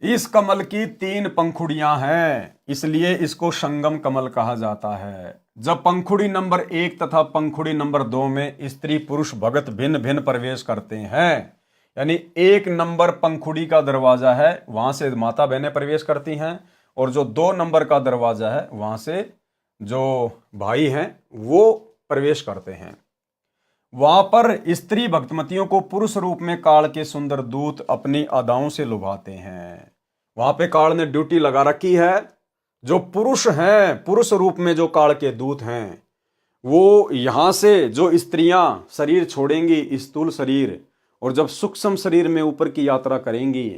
इस कमल की 3 पंखुड़ियां हैं, इसलिए इसको संगम कमल कहा जाता है। जब पंखुड़ी नंबर 1 तथा पंखुड़ी नंबर 2 में स्त्री पुरुष भगत भिन्न भिन्न प्रवेश करते हैं, यानी 1 नंबर पंखुड़ी का दरवाजा है, वहां से माता बहनें प्रवेश करती हैं, और जो 2 नंबर का दरवाजा है, वहां से जो भाई हैं वो प्रवेश करते हैं। वहां पर स्त्री भक्तमतियों को पुरुष रूप में काल के सुंदर दूत अपनी अदाओं से लुभाते हैं। वहां पे काल ने ड्यूटी लगा रखी है। जो पुरुष हैं, पुरुष रूप में जो काल के दूत हैं, वो यहां से जो स्त्रियां शरीर छोड़ेंगी, स्थूल शरीर, और जब सूक्ष्म शरीर में ऊपर की यात्रा करेंगी,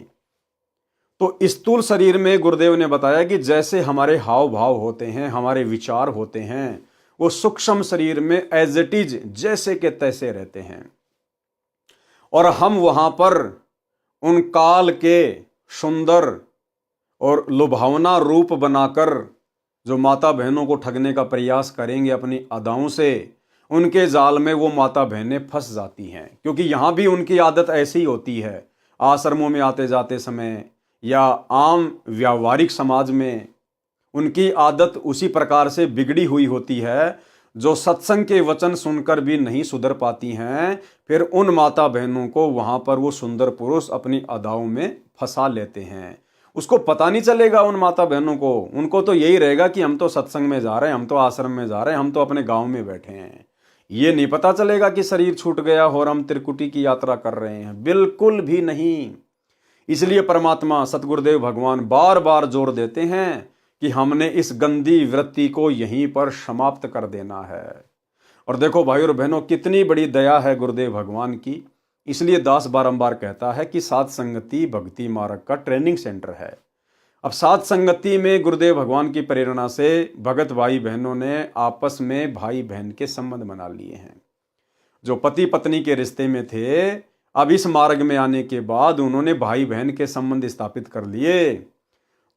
तो स्थूल शरीर में गुरुदेव ने बताया कि जैसे हमारे हाव भाव होते हैं, हमारे विचार होते हैं, वो सूक्ष्म शरीर में एज इट इज जैसे के तैसे रहते हैं। और हम वहां पर उन काल के सुंदर और लुभावना रूप बनाकर जो माता बहनों को ठगने का प्रयास करेंगे अपनी अदाओं से, उनके जाल में वो माता बहनें फंस जाती हैं। क्योंकि यहाँ भी उनकी आदत ऐसी होती है, आश्रमों में आते जाते समय या आम व्यावहारिक समाज में उनकी आदत उसी प्रकार से बिगड़ी हुई होती है, जो सत्संग के वचन सुनकर भी नहीं सुधर पाती हैं। फिर उन माता बहनों को वहाँ पर वो सुंदर पुरुष अपनी अदाओं में फंसा लेते हैं। उसको पता नहीं चलेगा उन माता बहनों को, उनको तो यही रहेगा कि हम तो सत्संग में जा रहे हैं, हम तो आश्रम में जा रहे हैं, हम तो अपने गांव में बैठे हैं। ये नहीं पता चलेगा कि शरीर छूट गया और हम त्रिकुटी की यात्रा कर रहे हैं, बिल्कुल भी नहीं। इसलिए परमात्मा सतगुरुदेव भगवान बार बार जोर देते हैं कि हमने इस गंदी वृत्ति को यहीं पर समाप्त कर देना है। और देखो भाई और बहनों, कितनी बड़ी दया है गुरुदेव भगवान की। इसलिए दास बारंबार कहता है कि साध संगति भक्ति मार्ग का ट्रेनिंग सेंटर है। अब साध संगति में गुरुदेव भगवान की प्रेरणा से भगत भाई बहनों ने आपस में भाई बहन के संबंध बना लिए हैं। जो पति पत्नी के रिश्ते में थे, अब इस मार्ग में आने के बाद उन्होंने भाई बहन के संबंध स्थापित कर लिए।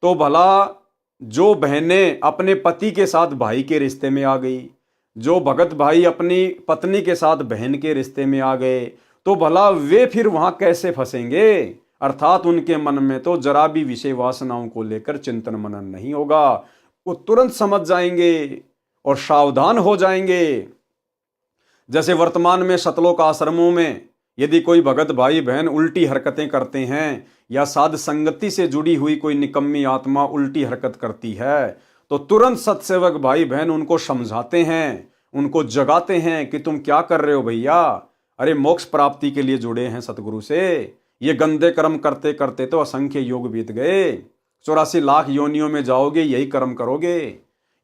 तो भला जो बहनें अपने पति के साथ भाई के रिश्ते में आ गई, जो भगत भाई अपनी पत्नी के साथ बहन के रिश्ते में आ गए, तो भला वे फिर वहां कैसे फंसेंगे? अर्थात उनके मन में तो जरा भी विषय वासनाओं को लेकर चिंतन मनन नहीं होगा। वो तुरंत समझ जाएंगे और सावधान हो जाएंगे। जैसे वर्तमान में सतलोक आश्रमों में यदि कोई भगत भाई बहन उल्टी हरकतें करते हैं या साध संगति से जुड़ी हुई कोई निकम्मी आत्मा उल्टी हरकत करती है तो तुरंत सत्सेवक भाई बहन उनको समझाते हैं, उनको जगाते हैं कि तुम क्या कर रहे हो भैया, अरे मोक्ष प्राप्ति के लिए जुड़े हैं सतगुरु से, ये गंदे कर्म करते करते तो असंख्य योग बीत गए, 84 लाख योनियों में जाओगे, यही कर्म करोगे,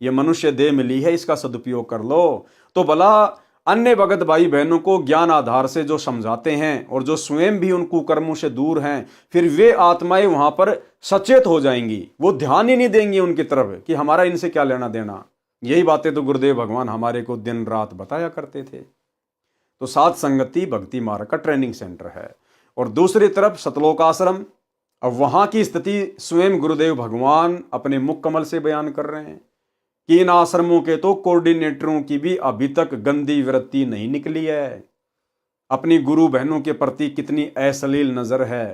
ये मनुष्य देह मिली है, इसका सदुपयोग कर लो। तो भला अन्य भगत भाई बहनों को ज्ञान आधार से जो समझाते हैं और जो स्वयं भी उन कुकर्मों से दूर हैं, फिर वे आत्माएं वहां पर सचेत हो जाएंगी, वो ध्यान ही नहीं देंगी उनकी तरफ कि हमारा इनसे क्या लेना देना। यही बातें तो गुरुदेव भगवान हमारे को दिन रात बताया करते थे। तो साध संगति भक्ति मार्ग का ट्रेनिंग सेंटर है। और दूसरी तरफ सतलोक आश्रम, अब वहां की स्थिति स्वयं गुरुदेव भगवान अपने मुख कमल से बयान कर रहे हैं कि इन आश्रमों के तो कोऑर्डिनेटरों की भी अभी तक गंदी वृत्ति नहीं निकली है, अपनी गुरु बहनों के प्रति कितनी अश्लील नजर है,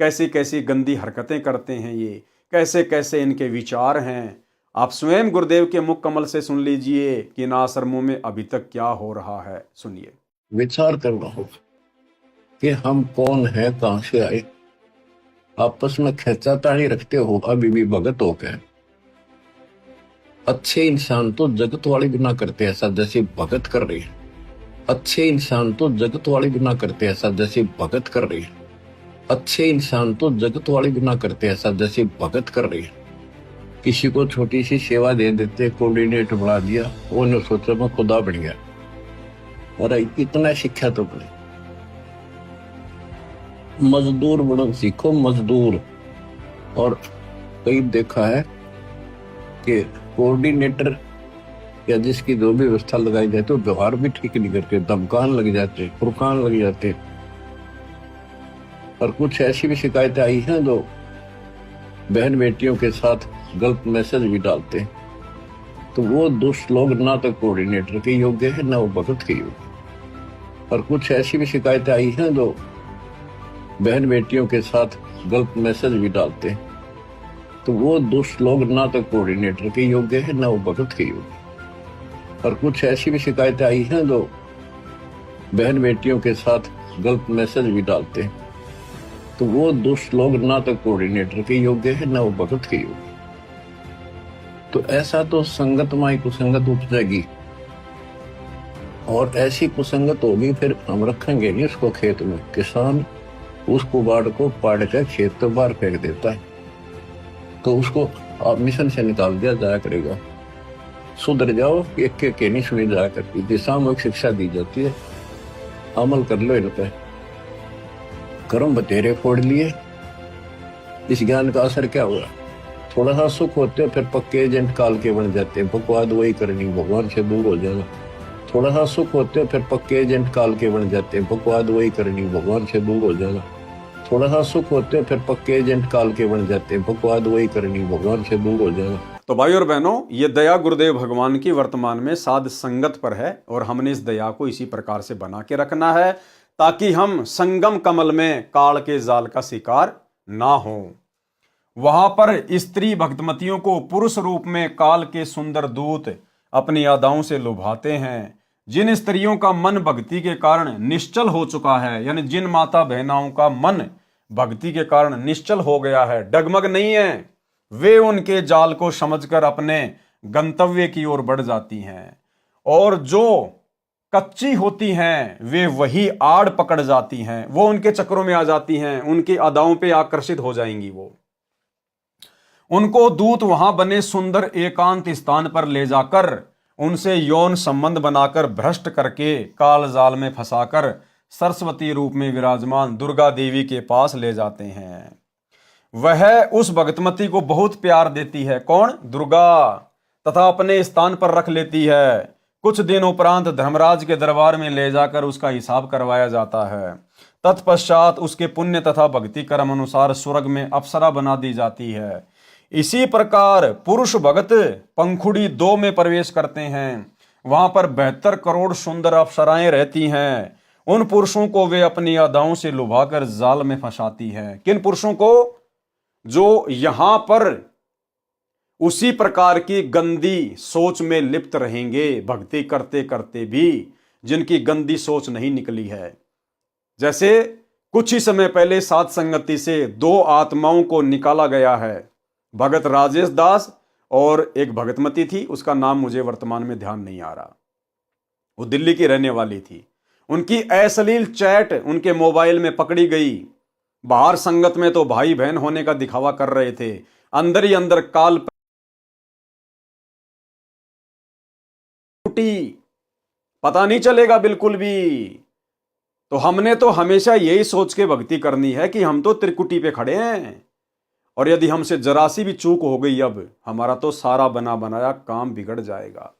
कैसी कैसी गंदी हरकतें करते हैं ये, कैसे कैसे इनके विचार हैं। आप स्वयं गुरुदेव के मुख कमल से सुन लीजिए कि इन आश्रमों में अभी तक क्या हो रहा है। सुनिए। विचार करना होगा कि हम कौन है, कहां से आए। आपस में खींचातानी रखते हो अभी भी भगत हो गए। अच्छे इंसान तो जगत वाले भी ना करते ऐसा जैसे भगत कर रहे हैं। अच्छे इंसान तो जगत वाले भी ना करते ऐसा जैसे भगत कर रहे हैं। अच्छे इंसान तो जगत वाले भी ना करते ऐसा जैसे भगत कर रहे हैं। किसी को छोटी सी सेवा दे देते, कोऑर्डिनेटर बना दिया, वो ने सोचा मैं खुदा बन गया। अरे इतना शिक्षा तो बने, मजदूर बनो सीखो, मजदूर। और कई देखा है कि कोऑर्डिनेटर या जिसकी जो भी व्यवस्था लगाई जाती है व्यवहार भी ठीक नहीं करते, धमकान लग जाते, फुरकान लग जाते। और कुछ ऐसी भी शिकायतें आई हैं जो बहन बेटियों के साथ गलत मैसेज भी डालते हैं। तो वो दुष्ट लोग ना तो कोऑर्डिनेटर के योग्य है ना वो भगत के योग्य। और कुछ ऐसी भी शिकायतें आई हैं जो बहन बेटियों के साथ गलत मैसेज भी डालते हैं। तो वो दुष्ट लोग ना तो कोऑर्डिनेटर के योग्य है ना वो भगत के योग्य। और कुछ ऐसी भी शिकायतें आई हैं जो बहन बेटियों के साथ गलत मैसेज भी डालते हैं। तो वो दुष्ट लोग ना तो कोऑर्डिनेटर के योग्य है ना वो भगत के योग्य। तो ऐसा तो संगत माई कुसंगत उपजेगी, और ऐसी कुसंगत होगी फिर हम रखेंगे नहीं उसको खेत में। किसान उस कुबाड़ को पाड़ कर खेत तो बाहर फेंक देता है, तो उसको आप मिशन से निकाल दिया जाया करेगा। सुधर जाओ, एक के नहीं सुनी जाया करती थी, सामूहिक शिक्षा दी जाती है, अमल कर लो इन पे। कर्म बतेरे फोड़ लिए, इस ज्ञान का असर क्या हुआ? थोड़ा सा सुख होते हो फिर पक्के एजेंट काल के बन जाते हैं, बकवाद वही करनी, भगवान से दूर हो जाना। थोड़ा सा सुख होते हो फिर पक्के एजेंट काल के बन जाते हैं, बकवाद वही करनी, भगवान से दूर हो जाना। थोड़ा सा सुख होते हो फिर पक्के एजेंट काल के बन जाते हैं, बकवाद वही करनी, भगवान से दूर हो जाना। तो भाई और बहनों, ये दया गुरुदेव भगवान की वर्तमान में साध संगत पर है, और हमने इस दया को इसी प्रकार से बना के रखना है ताकि हम संगम कमल में काल के जाल का शिकार ना हो। वहां पर स्त्री भक्तमतियों को पुरुष रूप में काल के सुंदर दूत अपनी अदाओं से लुभाते हैं। जिन स्त्रियों का मन भक्ति के कारण निश्चल हो चुका है, यानी जिन माता बहनाओं का मन भक्ति के कारण निश्चल हो गया है, डगमग नहीं है, वे उनके जाल को समझकर अपने गंतव्य की ओर बढ़ जाती हैं। और जो कच्ची होती हैं वे वही आड़ पकड़ जाती हैं, वो उनके चक्रों में आ जाती हैं, उनकी अदाओं पे आकर्षित हो जाएंगी। वो उनको दूत वहां बने सुंदर एकांत स्थान पर ले जाकर उनसे यौन संबंध बनाकर भ्रष्ट करके काल जाल में फंसाकर सरस्वती रूप में विराजमान दुर्गा देवी के पास ले जाते हैं। वह उस भगतमती को बहुत प्यार देती है, कौन? दुर्गा, तथा अपने स्थान पर रख लेती है। कुछ दिन उपरांत धर्मराज के दरबार में ले जाकर उसका हिसाब करवाया जाता है। तत्पश्चात उसके पुण्य तथा भक्ति कर्म अनुसार स्वर्ग में अप्सरा बना दी जाती है। इसी प्रकार पुरुष भगत पंखुड़ी 2 में प्रवेश करते हैं। वहां पर 72 करोड़ सुंदर अप्सराएं रहती हैं। उन पुरुषों को वे अपनी अदाओं से लुभाकर जाल में फंसाती हैं। किन पुरुषों को? जो यहां पर उसी प्रकार की गंदी सोच में लिप्त रहेंगे, भक्ति करते करते भी जिनकी गंदी सोच नहीं निकली है। जैसे कुछ ही समय पहले सात संगति से दो आत्माओं को निकाला गया है, भगत राजेश दास और एक भगतमती थी, उसका नाम मुझे वर्तमान में ध्यान नहीं आ रहा। वो दिल्ली की रहने वाली थी। उनकी अश्लील चैट उनके मोबाइल में पकड़ी गई। बाहर संगत में तो भाई बहन होने का दिखावा कर रहे थे, अंदर ही अंदर काल टूटी, पता नहीं चलेगा बिल्कुल भी। तो हमने तो हमेशा यही सोच के भक्ति करनी है कि हम तो त्रिकुटी पे खड़े हैं, और यदि हमसे जरा सी भी चूक हो गई अब हमारा तो सारा बना बनाया काम बिगड़ जाएगा।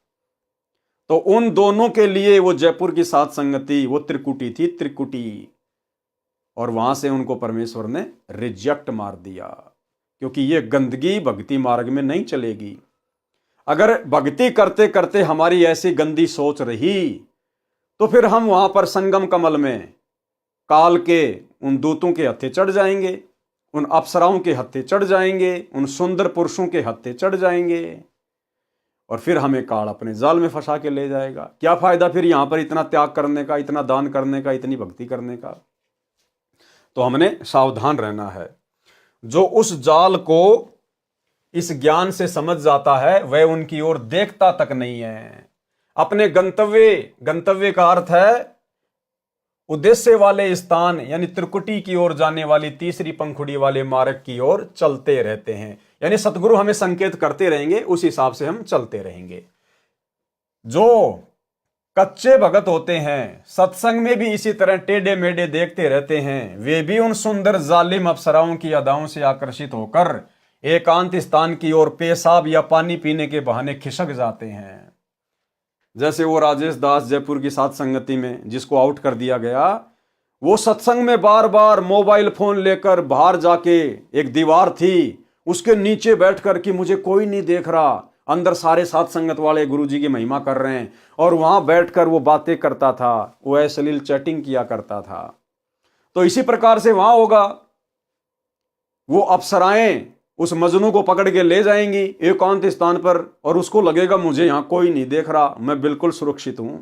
तो उन दोनों के लिए वो जयपुर की सात संगति वो त्रिकुटी थी, त्रिकुटी। और वहां से उनको परमेश्वर ने रिजेक्ट मार दिया, क्योंकि ये गंदगी भक्ति मार्ग में नहीं चलेगी। अगर भक्ति करते करते हमारी ऐसी गंदी सोच रही तो फिर हम वहां पर संगम कमल में काल के उन दूतों के हत्थे चढ़ जाएंगे, उन अप्सराओं के हत्थे चढ़ जाएंगे, उन सुंदर पुरुषों के हत्थे चढ़ जाएंगे, और फिर हमें काल अपने जाल में फंसा के ले जाएगा। क्या फायदा फिर यहां पर इतना त्याग करने का, इतना दान करने का, इतनी भक्ति करने का। तो हमने सावधान रहना है। जो उस जाल को इस ज्ञान से समझ जाता है वह उनकी ओर देखता तक नहीं है। अपने गंतव्य का अर्थ है उद्देश्य वाले स्थान, यानी त्रिकुटी की ओर जाने वाली तीसरी पंखुड़ी वाले मार्ग की ओर चलते रहते हैं। यानी सतगुरु हमें संकेत करते रहेंगे, उस हिसाब से हम चलते रहेंगे। जो कच्चे भगत होते हैं, सत्संग में भी इसी तरह टेढ़े मेढ़े देखते रहते हैं, वे भी उन सुंदर जालिम अप्सराओं की अदाओं से आकर्षित होकर एकांत स्थान की ओर पेशाब या पानी पीने के बहाने खिसक जाते हैं। जैसे वो राजेश दास जयपुर की सात संगति में जिसको आउट कर दिया गया, वो सत्संग में बार बार मोबाइल फोन लेकर बाहर जाके, एक दीवार थी उसके नीचे बैठकर कि मुझे कोई नहीं देख रहा, अंदर सारे सात संगत वाले गुरुजी की महिमा कर रहे हैं, और वहां बैठकर वो बातें करता था, वो अश्लील चैटिंग किया करता था। तो इसी प्रकार से वहां होगा, वो अप्सराएं उस मजनू को पकड़ के ले जाएंगी एकांत स्थान पर, और उसको लगेगा मुझे यहां कोई नहीं देख रहा, मैं बिल्कुल सुरक्षित हूं।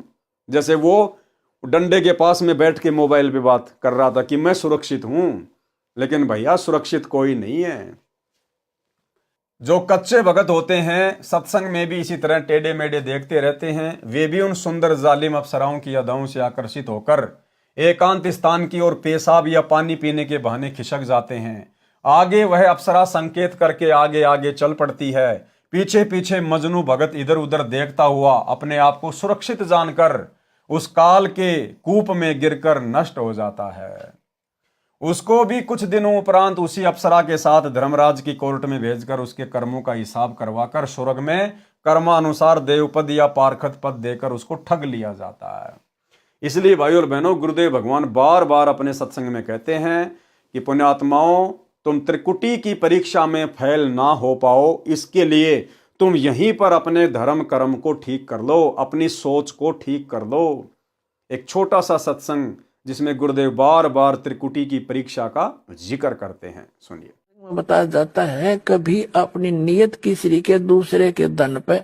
जैसे वो डंडे के पास में बैठ के मोबाइल पे बात कर रहा था कि मैं सुरक्षित हूं, लेकिन भैया सुरक्षित कोई नहीं है। जो कच्चे भगत होते हैं, सत्संग में भी इसी तरह टेढ़े मेढ़े देखते रहते हैं, वे भी उन सुंदर जालिम अप्सराओं की अदाओं से आकर्षित होकर एकांत स्थान की ओर पेशाब या पानी पीने के बहाने खिसक जाते हैं। आगे वह अप्सरा संकेत करके आगे आगे चल पड़ती है, पीछे पीछे मजनू भगत इधर उधर देखता हुआ अपने आप को सुरक्षित जानकर उस काल के कूप में गिरकर नष्ट हो जाता है। उसको भी कुछ दिनों उपरांत उसी अप्सरा के साथ धर्मराज की कोर्ट में भेजकर उसके कर्मों का हिसाब करवाकर स्वर्ग में कर्मानुसार देवपद या पारखत पद देकर उसको ठग लिया जाता है। इसलिए भाई और बहनों, गुरुदेव भगवान बार बार अपने सत्संग में कहते हैं कि पुण्यात्माओं, तुम त्रिकुटी की परीक्षा में फेल ना हो पाओ, इसके लिए तुम यहीं पर अपने धर्म कर्म को ठीक कर लो, अपनी सोच को ठीक कर लो। एक छोटा सा सत्संग जिसमें गुरुदेव बार बार त्रिकुटी की परीक्षा का जिक्र करते हैं, सुनिए। बताया जाता है, कभी अपनी नियत किसी के दूसरे के धन पे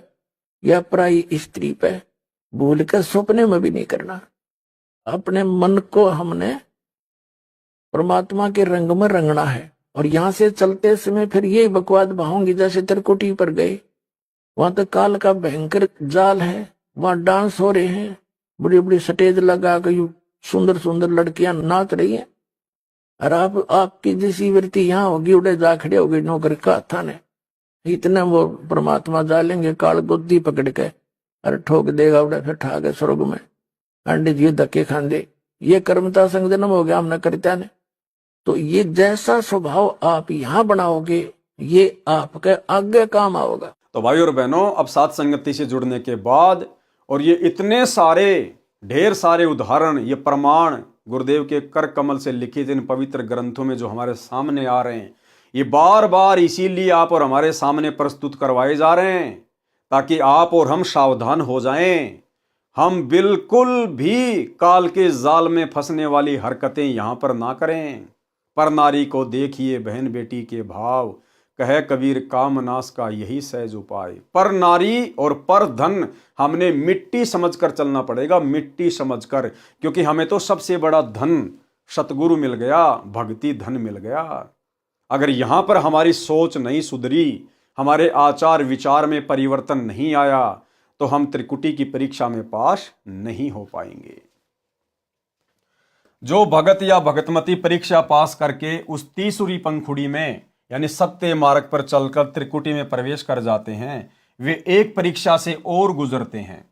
या पराई स्त्री पे भूल कर सपने में भी नहीं करना। अपने मन को हमने परमात्मा के रंग में रंगना है, और यहाँ से चलते समय फिर ये बकवाद बहाऊंगी। जैसे त्रिकुटी पर गए, वहां तो काल का भयंकर जाल है, वहां डांस हो रहे हैं, बड़ी बड़ी स्टेज लगा कर सुंदर सुंदर लड़कियां नाच रही हैं, और आपकी जैसी वृत्ति यहाँ होगी, उड़े जा खड़े होगी नौकर का थाने, इतने वो परमात्मा डालेंगे काल गोदी पकड़ के, अरे ठोक देगा उड़े, फिर ठाके स्वर्ग में अंडे जी धक्के खांदे। ये कर्मता संग जन्म हो गया हमने करता ने। तो ये जैसा स्वभाव आप यहाँ बनाओगे, ये आपके आगे काम आओगा। तो भाई और बहनों, अब सात संगति से जुड़ने के बाद, और ये इतने सारे ढेर सारे उदाहरण, ये प्रमाण गुरुदेव के कर कमल से लिखित इन पवित्र ग्रंथों में जो हमारे सामने आ रहे हैं, ये बार बार इसीलिए आप और हमारे सामने प्रस्तुत करवाए जा रहे हैं ताकि आप और हम सावधान हो जाएं। हम बिल्कुल भी काल के जाल में फंसने वाली हरकतें यहां पर ना करें। पर नारी को देखिए बहन बेटी के भाव, कहे कबीर काम नाश का यही सहज उपाय। पर नारी और पर धन हमने मिट्टी समझकर चलना पड़ेगा, मिट्टी समझकर, क्योंकि हमें तो सबसे बड़ा धन सतगुरु मिल गया, भक्ति धन मिल गया। अगर यहां पर हमारी सोच नहीं सुधरी, हमारे आचार विचार में परिवर्तन नहीं आया, तो हम त्रिकुटी की परीक्षा में पास नहीं हो पाएंगे। जो भगत या भगतमती परीक्षा पास करके उस तीसरी पंखुड़ी में यानी सत्य मार्ग पर चलकर त्रिकुटी में प्रवेश कर जाते हैं, वे एक परीक्षा से और गुजरते हैं।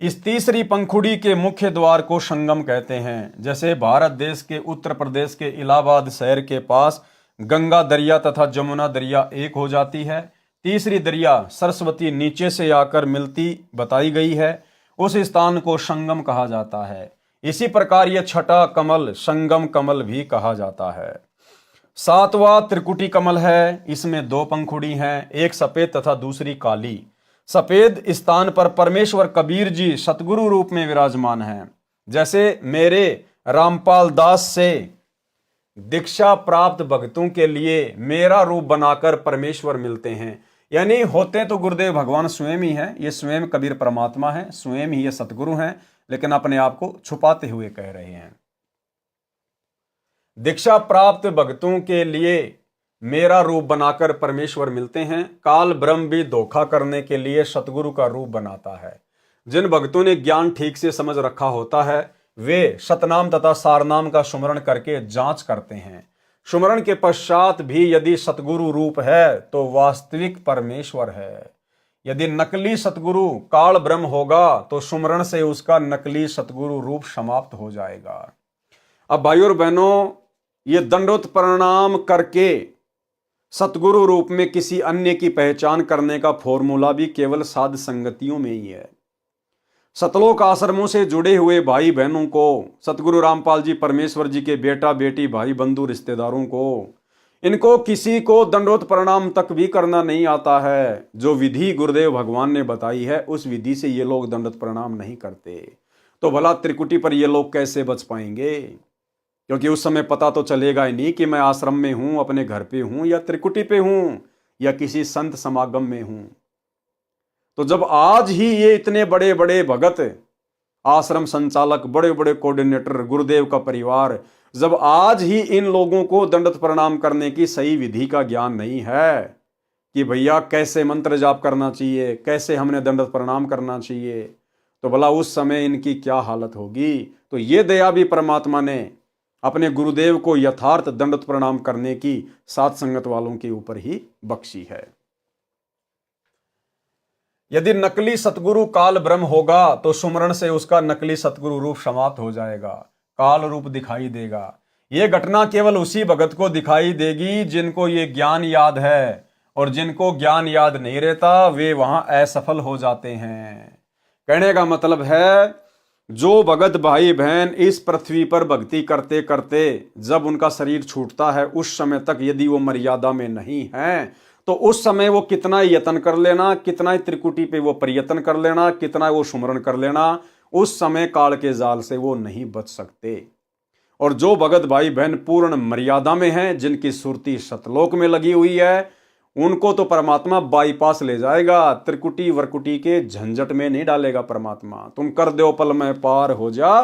इस तीसरी पंखुड़ी के मुख्य द्वार को संगम कहते हैं। जैसे भारत देश के उत्तर प्रदेश के इलाहाबाद शहर के पास गंगा दरिया तथा जमुना दरिया एक हो जाती है, तीसरी दरिया सरस्वती नीचे से आकर मिलती बताई गई है, उस स्थान को संगम कहा जाता है। इसी प्रकार यह छठा कमल संगम कमल भी कहा जाता है। सातवां त्रिकुटी कमल है, इसमें दो पंखुड़ी हैं, एक सफेद तथा दूसरी काली। सफेद स्थान पर परमेश्वर कबीर जी सतगुरु रूप में विराजमान हैं। जैसे मेरे रामपाल दास से दीक्षा प्राप्त भक्तों के लिए मेरा रूप बनाकर परमेश्वर मिलते हैं, यानी होते तो गुरुदेव भगवान स्वयं ही हैं, ये स्वयं कबीर परमात्मा है, स्वयं ही ये सतगुरु हैं, लेकिन अपने आप को छुपाते हुए कह रहे हैं। दीक्षा प्राप्त भक्तों के लिए मेरा रूप बनाकर परमेश्वर मिलते हैं। काल ब्रह्म भी धोखा करने के लिए सतगुरु का रूप बनाता है। जिन भक्तों ने ज्ञान ठीक से समझ रखा होता है, वे सतनाम तथा सारनाम का सुमरण करके जांच करते हैं। सुमरण के पश्चात भी यदि सतगुरु रूप है तो वास्तविक परमेश्वर है। यदि नकली सतगुरु काल ब्रह्म होगा तो सुमरण से उसका नकली सतगुरु रूप समाप्त हो जाएगा। अब भाइयों और बहनों, ये दंडोत प्रणाम करके सतगुरु रूप में किसी अन्य की पहचान करने का फॉर्मूला भी केवल साध संगतियों में ही है। सतलोक आश्रमों से जुड़े हुए भाई बहनों को, सतगुरु रामपाल जी परमेश्वर जी के बेटा बेटी भाई बंधु रिश्तेदारों को, इनको किसी को दंडोत प्रणाम तक भी करना नहीं आता है। जो विधि गुरुदेव भगवान ने बताई है उस विधि से ये लोग दंडोत प्रणाम नहीं करते, तो भला त्रिकुटी पर ये लोग कैसे बच पाएंगे? क्योंकि उस समय पता तो चलेगा ही नहीं कि मैं आश्रम में हूं, अपने घर पे हूं, या त्रिकुटी पे हूं, या किसी संत समागम में हूं। तो जब आज ही ये इतने बड़े बड़े भगत, आश्रम संचालक, बड़े बड़े कोऑर्डिनेटर, गुरुदेव का परिवार, जब आज ही इन लोगों को दंडोत प्रणाम करने की सही विधि का ज्ञान नहीं है कि भैया कैसे मंत्र जाप करना चाहिए, कैसे हमने दंडोत प्रणाम करना चाहिए, तो भला उस समय इनकी क्या हालत होगी। तो ये दया भी परमात्मा ने अपने गुरुदेव को यथार्थ दंडोत प्रणाम करने की साध संगत वालों के ऊपर ही बख्शी है। यदि नकली सतगुरु काल ब्रह्म होगा तो सुमरण से उसका नकली सतगुरु रूप समाप्त हो जाएगा, काल रूप दिखाई देगा। यह घटना केवल उसी भगत को दिखाई देगी जिनको ये ज्ञान याद है, और जिनको ज्ञान याद नहीं रहता वे वहां असफल हो जाते हैं। कहने का मतलब है, जो भगत भाई बहन इस पृथ्वी पर भक्ति करते करते जब उनका शरीर छूटता है, उस समय तक यदि वो मर्यादा में नहीं है, तो उस समय वो कितना यत्न कर लेना, कितना त्रिकुटी पे वो प्रयत्न कर लेना, कितना वो सुमरण कर लेना, उस समय काल के जाल से वो नहीं बच सकते। और जो भगत भाई बहन पूर्ण मर्यादा में हैं, जिनकी सुरती सतलोक में लगी हुई है, उनको तो परमात्मा बाईपास ले जाएगा, त्रिकुटी वरकुटी के झंझट में नहीं डालेगा परमात्मा। तुम कर दो पल में पार हो जा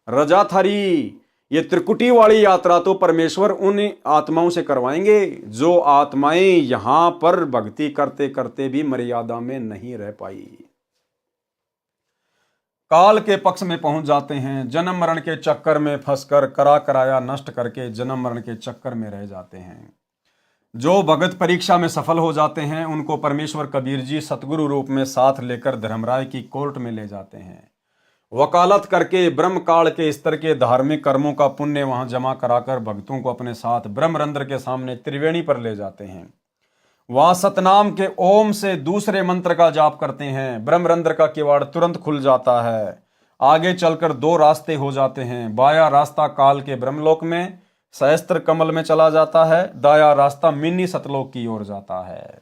रजा थारी। ये त्रिकुटी वाली यात्रा तो परमेश्वर उन आत्माओं से करवाएंगे जो आत्माएं यहां पर भक्ति करते करते भी मर्यादा में नहीं रह पाई, काल के पक्ष में पहुंच जाते हैं, जन्म मरण के चक्कर में फंसकर करा कराया नष्ट करके जन्म मरण के चक्कर में रह जाते हैं। जो भगत परीक्षा में सफल हो जाते हैं उनको परमेश्वर कबीर जी सतगुरु रूप में साथ लेकर धर्मराय की कोर्ट में ले जाते हैं। वकालत करके ब्रह्म काल के स्तर के धार्मिक कर्मों का पुण्य वहां जमा कराकर भक्तों को अपने साथ ब्रह्मरंध्र के सामने त्रिवेणी पर ले जाते हैं। वहां सतनाम के ओम से दूसरे मंत्र का जाप करते हैं, ब्रह्मरंध्र का किवाड़ तुरंत खुल जाता है। आगे चलकर दो रास्ते हो जाते हैं, बाया रास्ता काल के ब्रह्मलोक में सहस्त्र कमल में चला जाता है, दाया रास्ता मिनी सतलोक की ओर जाता है।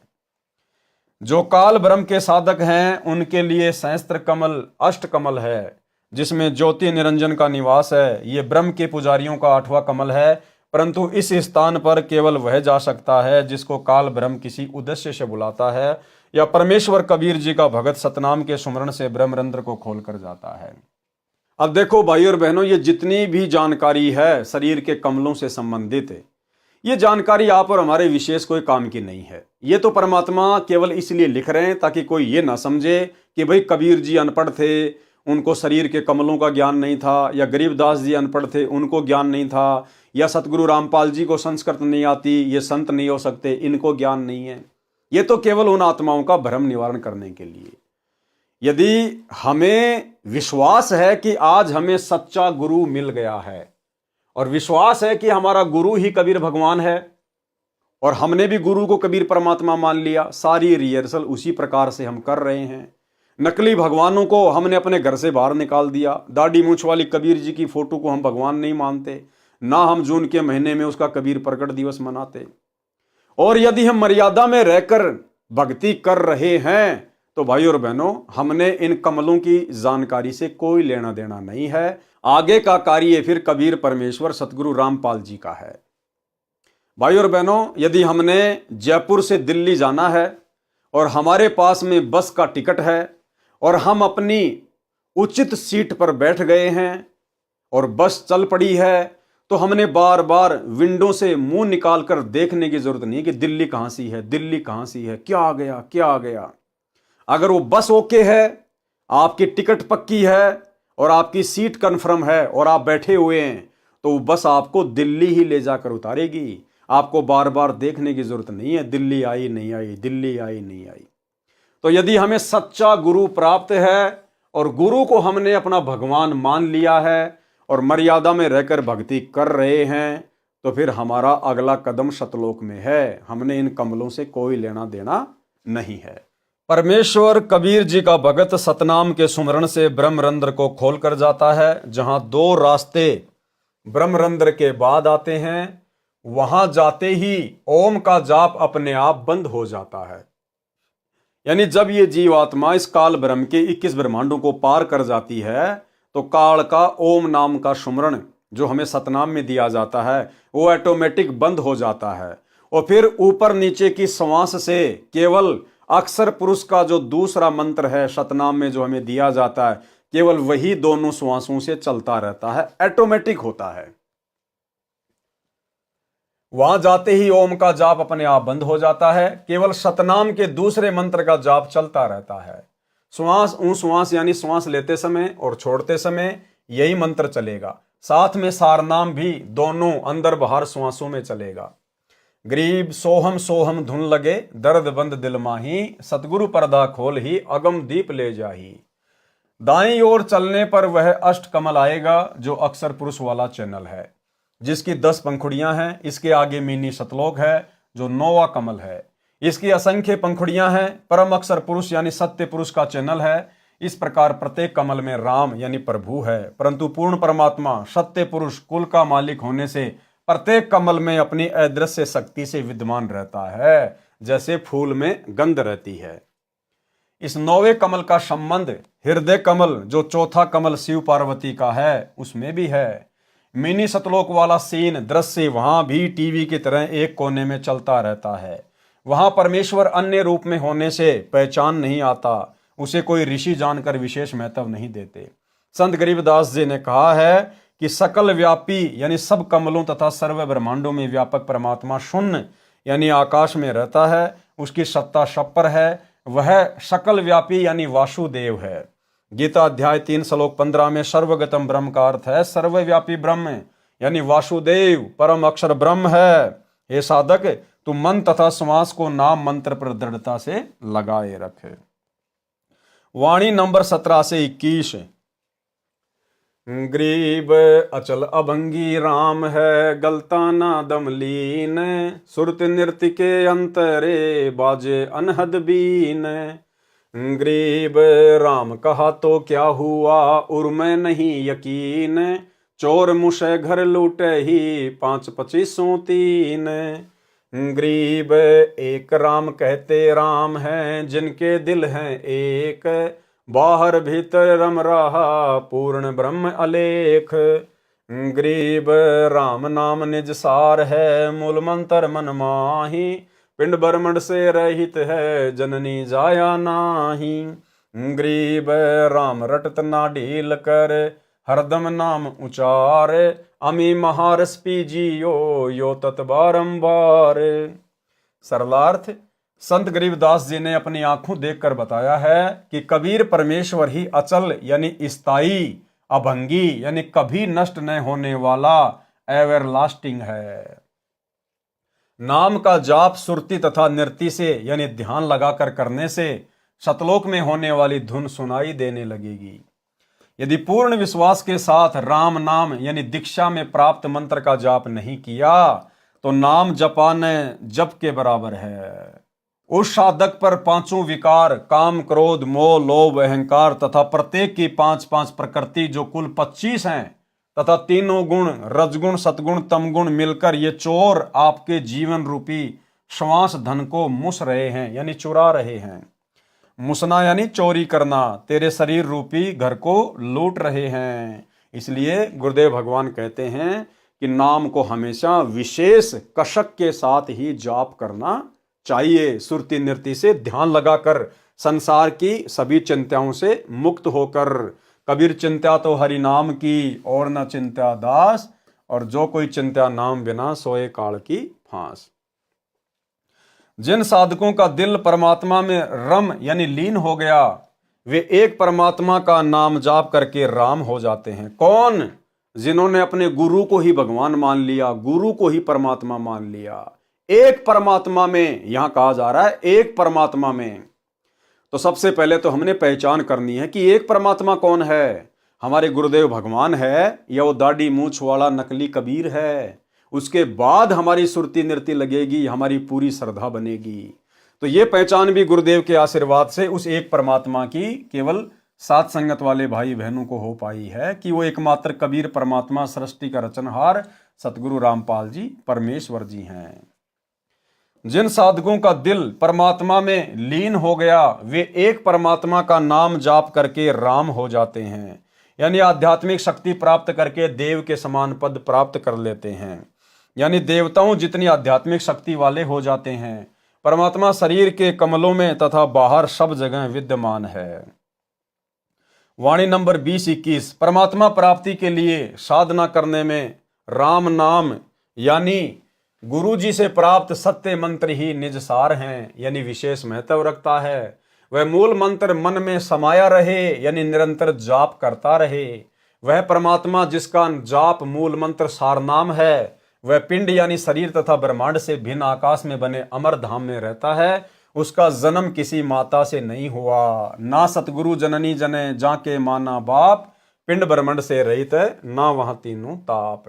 जो काल ब्रह्म के साधक हैं उनके लिए सहस्त्र कमल अष्ट कमल है, जिसमें ज्योति निरंजन का निवास है। ये ब्रह्म के पुजारियों का 8वां कमल है। परंतु इस स्थान पर केवल वह जा सकता है जिसको काल ब्रह्म किसी उद्देश्य से बुलाता है, या परमेश्वर कबीर जी का भगत सतनाम के सुमरण से ब्रह्मरंध्र को खोल कर जाता है। अब देखो भाई और बहनों, ये जितनी भी जानकारी है शरीर के कमलों से संबंधित है, ये जानकारी आप और हमारे विशेष कोई काम की नहीं है। ये तो परमात्मा केवल इसलिए लिख रहे हैं ताकि कोई ये ना समझे कि भाई कबीर जी अनपढ़ थे, उनको शरीर के कमलों का ज्ञान नहीं था, या गरीबदास जी अनपढ़ थे, उनको ज्ञान नहीं था, या सतगुरु रामपाल जी को संस्कृत नहीं आती, ये संत नहीं हो सकते, इनको ज्ञान नहीं है। ये तो केवल उन आत्माओं का भ्रम निवारण करने के लिए। यदि हमें विश्वास है कि आज हमें सच्चा गुरु मिल गया है, और विश्वास है कि हमारा गुरु ही कबीर भगवान है, और हमने भी गुरु को कबीर परमात्मा मान लिया, सारी रिहर्सल उसी प्रकार से हम कर रहे हैं। नकली भगवानों को हमने अपने घर से बाहर निकाल दिया। दाढ़ी मूंछ वाली कबीर जी की फोटो को हम भगवान नहीं मानते, ना हम जून के महीने में उसका कबीर प्रकट दिवस मनाते। और यदि हम मर्यादा में रहकर भक्ति कर रहे हैं तो भाई और बहनों, हमने इन कमलों की जानकारी से कोई लेना देना नहीं है। आगे का कार्य फिर कबीर परमेश्वर सतगुरु रामपाल जी का है। भाई और बहनों, यदि हमने जयपुर से दिल्ली जाना है और हमारे पास में बस का टिकट है और हम अपनी उचित सीट पर बैठ गए हैं और बस चल पड़ी है, तो हमने बार बार विंडो से मुंह निकाल कर देखने की जरूरत नहीं कि दिल्ली कहां सी है, दिल्ली कहां सी है, क्या आ गया, क्या आ गया। अगर वो बस ओके है, आपकी टिकट पक्की है और आपकी सीट कन्फर्म है और आप बैठे हुए हैं, तो वो बस आपको दिल्ली ही ले जाकर उतारेगी। आपको बार बार देखने की जरूरत नहीं है दिल्ली आई नहीं आई, दिल्ली आई नहीं आई। तो यदि हमें सच्चा गुरु प्राप्त है और गुरु को हमने अपना भगवान मान लिया है और मर्यादा में रहकर भक्ति कर रहे हैं, तो फिर हमारा अगला कदम सतलोक में है। हमने इन कमलों से कोई लेना देना नहीं है। परमेश्वर कबीर जी का भगत सतनाम के सुमरण से ब्रह्मरंध्र को खोल कर जाता है। जहां दो रास्ते ब्रह्मरंध्र के बाद आते हैं, वहां जाते ही ओम का जाप अपने आप बंद हो जाता है। यानी जब ये जीवात्मा इस काल ब्रह्म के 21 ब्रह्मांडों को पार कर जाती है, तो काल का ओम नाम का सुमरण जो हमें सतनाम में दिया जाता है, वो ऑटोमेटिक बंद हो जाता है। और फिर ऊपर नीचे की श्वास से केवल अक्षर पुरुष का जो दूसरा मंत्र है सतनाम में जो हमें दिया जाता है, केवल वही दोनों श्वासों से चलता रहता है, ऑटोमेटिक होता है। वहां जाते ही ओम का जाप अपने आप बंद हो जाता है, केवल सतनाम के दूसरे मंत्र का जाप चलता रहता है। श्वास श्वास यानी श्वास लेते समय और छोड़ते समय यही मंत्र चलेगा। साथ में सारनाम भी दोनों अंदर बाहर श्वासों में चलेगा। गरीब सोहम सोहम धुन लगे, दर्द बंद दिल माही, सतगुरु पर्दा खोल ही अगम दीप ले जाही। दाईं ओर चलने पर वह अष्ट कमल आएगा जो अक्षर पुरुष वाला चैनल है, जिसकी 10 पंखुड़ियां हैं। इसके आगे मिनी सतलोक है जो 9वां कमल है। इसकी असंख्य पंखुड़ियां हैं। परम अक्षर पुरुष यानी सत्य पुरुष का चैनल है। इस प्रकार प्रत्येक कमल में राम यानी प्रभु है, परंतु पूर्ण परमात्मा सत्य पुरुष कुल का मालिक होने से प्रत्येक कमल में अपनी अदृश्य शक्ति से विद्यमान रहता है, जैसे फूल में गंध रहती है। इस 9वें कमल का संबंध हृदय कमल जो चौथा कमल शिव पार्वती का है उसमें भी है। मिनी सतलोक वाला सीन दृश्य वहां भी टीवी की तरह एक कोने में चलता रहता है। वहां परमेश्वर अन्य रूप में होने से पहचान नहीं आता, उसे कोई ऋषि जानकर विशेष महत्व नहीं देते। संत गरीबदास जी ने कहा है कि सकल व्यापी यानी सब कमलों तथा सर्व ब्रह्मांडों में व्यापक परमात्मा शून्य यानी आकाश में रहता है। उसकी सत्ता शपर है, वह सकल व्यापी यानी वासुदेव है। गीता अध्याय 3 श्लोक 15 में सर्वगतम ब्रह्म का अर्थ है सर्वव्यापी ब्रह्म यानी वासुदेव परम अक्षर ब्रह्म है। हे साधक, तू मन तथा श्वास को नाम मंत्र पर दृढ़ता से लगाए रखे। वाणी नंबर 17 से 21। गरीब अचल अभंगी राम है, गलता ना दमलीन, सुरत नृत्य के अंतरे बाजे अनहद बीन। गरीब राम कहा तो क्या हुआ, उर्मे नहीं यकीन, चोर मुशे घर लूटे ही 5-25 3। गरीब एक राम कहते राम हैं, जिनके दिल हैं एक, बाहर भीतर रम रहा पूर्ण ब्रह्म अलेख। गरीब राम नाम निज सार है, मूल मंत्र मन माही, पिंड ब्रह्मंड से रहित है, जननी जाया नाही। गरीब राम रटत ना ढील कर, हरदम नाम उचार, अमी महारस पीजियो यो तत् बारंबार। सरलार्थ, संत गरीबदास जी ने अपनी आंखों देखकर बताया है कि कबीर परमेश्वर ही अचल यानी स्थायी, अभंगी यानी कभी नष्ट न होने वाला, एवरलास्टिंग है। नाम का जाप सुरती तथा नृत्य से यानी ध्यान लगाकर करने से सतलोक में होने वाली धुन सुनाई देने लगेगी। यदि पूर्ण विश्वास के साथ राम नाम यानी दीक्षा में प्राप्त मंत्र का जाप नहीं किया तो नाम जपाने जप के बराबर है। उस साधक पर पांचों विकार काम क्रोध मोह लोभ अहंकार तथा प्रत्येक की 5-5 प्रकृति जो कुल 25 हैं तथा तीनों गुण रजगुण सतगुण तमगुण मिलकर ये चोर आपके जीवन रूपी श्वास धन को मुस रहे हैं यानी चुरा रहे हैं। मुसना यानी चोरी करना, तेरे शरीर रूपी घर को लूट रहे हैं। इसलिए गुरुदेव भगवान कहते हैं कि नाम को हमेशा विशेष कशक के साथ ही जाप करना चाहिए, सुरती नृत्य से ध्यान लगाकर, संसार की सभी चिंताओं से मुक्त होकर। कबीर चिंता तो हरि नाम की और न चिंता दास, और जो कोई चिंता नाम बिना सोए काल की फांस। जिन साधकों का दिल परमात्मा में रम यानी लीन हो गया वे एक परमात्मा का नाम जाप करके राम हो जाते हैं। कौन? जिन्होंने अपने गुरु को ही भगवान मान लिया, गुरु को ही परमात्मा मान लिया। एक परमात्मा में, यहां कहा जा रहा है एक परमात्मा में। तो सबसे पहले तो हमने पहचान करनी है कि एक परमात्मा कौन है। हमारे गुरुदेव भगवान है या वो दाढ़ी मूछ वाला नकली कबीर है। उसके बाद हमारी सुरती नृत्य लगेगी, हमारी पूरी श्रद्धा बनेगी। तो ये पहचान भी गुरुदेव के आशीर्वाद से उस एक परमात्मा की केवल सात संगत वाले भाई बहनों को हो पाई है कि वो एकमात्र कबीर परमात्मा सृष्टि का रचनहार सतगुरु रामपाल जी परमेश्वर जी हैं। जिन साधकों का दिल परमात्मा में लीन हो गया वे एक परमात्मा का नाम जाप करके राम हो जाते हैं, यानी आध्यात्मिक शक्ति प्राप्त करके देव के समान पद प्राप्त कर लेते हैं, यानी देवताओं जितनी आध्यात्मिक शक्ति वाले हो जाते हैं। परमात्मा शरीर के कमलों में तथा बाहर सब जगह विद्यमान है। वाणी नंबर 20-21। परमात्मा प्राप्ति के लिए साधना करने में राम नाम यानी गुरु जी से प्राप्त सत्य मंत्र ही निज सार हैं, यानी विशेष महत्व रखता है। वह मूल मंत्र मन में समाया रहे यानी निरंतर जाप करता रहे। वह परमात्मा जिसका जाप मूल मंत्र सार नाम है वह पिंड यानी शरीर तथा ब्रह्मांड से भिन्न आकाश में बने अमर धाम में रहता है। उसका जन्म किसी माता से नहीं हुआ, ना सतगुरु जननी जने जाके माना बाप, पिंड ब्रह्मांड से रहित ना वहां तीनों ताप।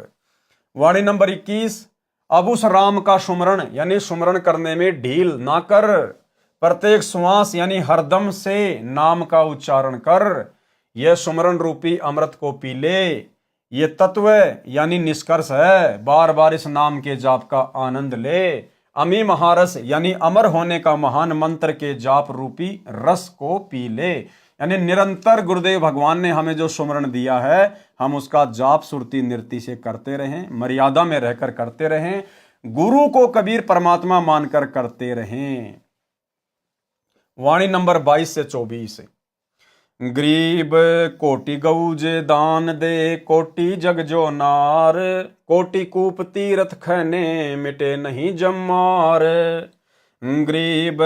वाणी नंबर 21। अब उस राम का सुमरण यानी सुमरण करने में ढील ना कर, प्रत्येक श्वास यानी हरदम से नाम का उच्चारण कर। यह सुमरण रूपी अमृत को पी ले। ये तत्व यानी निष्कर्ष है, बार बार इस नाम के जाप का आनंद ले। अमी महारस यानी अमर होने का महान मंत्र के जाप रूपी रस को पी ले, यानी निरंतर गुरुदेव भगवान ने हमें जो सुमरण दिया है हम उसका जाप सुरती नृत्य से करते रहें, मर्यादा में रहकर करते रहें, गुरु को कबीर परमात्मा मानकर करते रहें। वाणी नंबर 22-24। गरीब कोटि गऊ जे दान दे, कोटि जग जो नार, कोटि कूप तीरथ खैने मिटे नहीं जमार। गरीब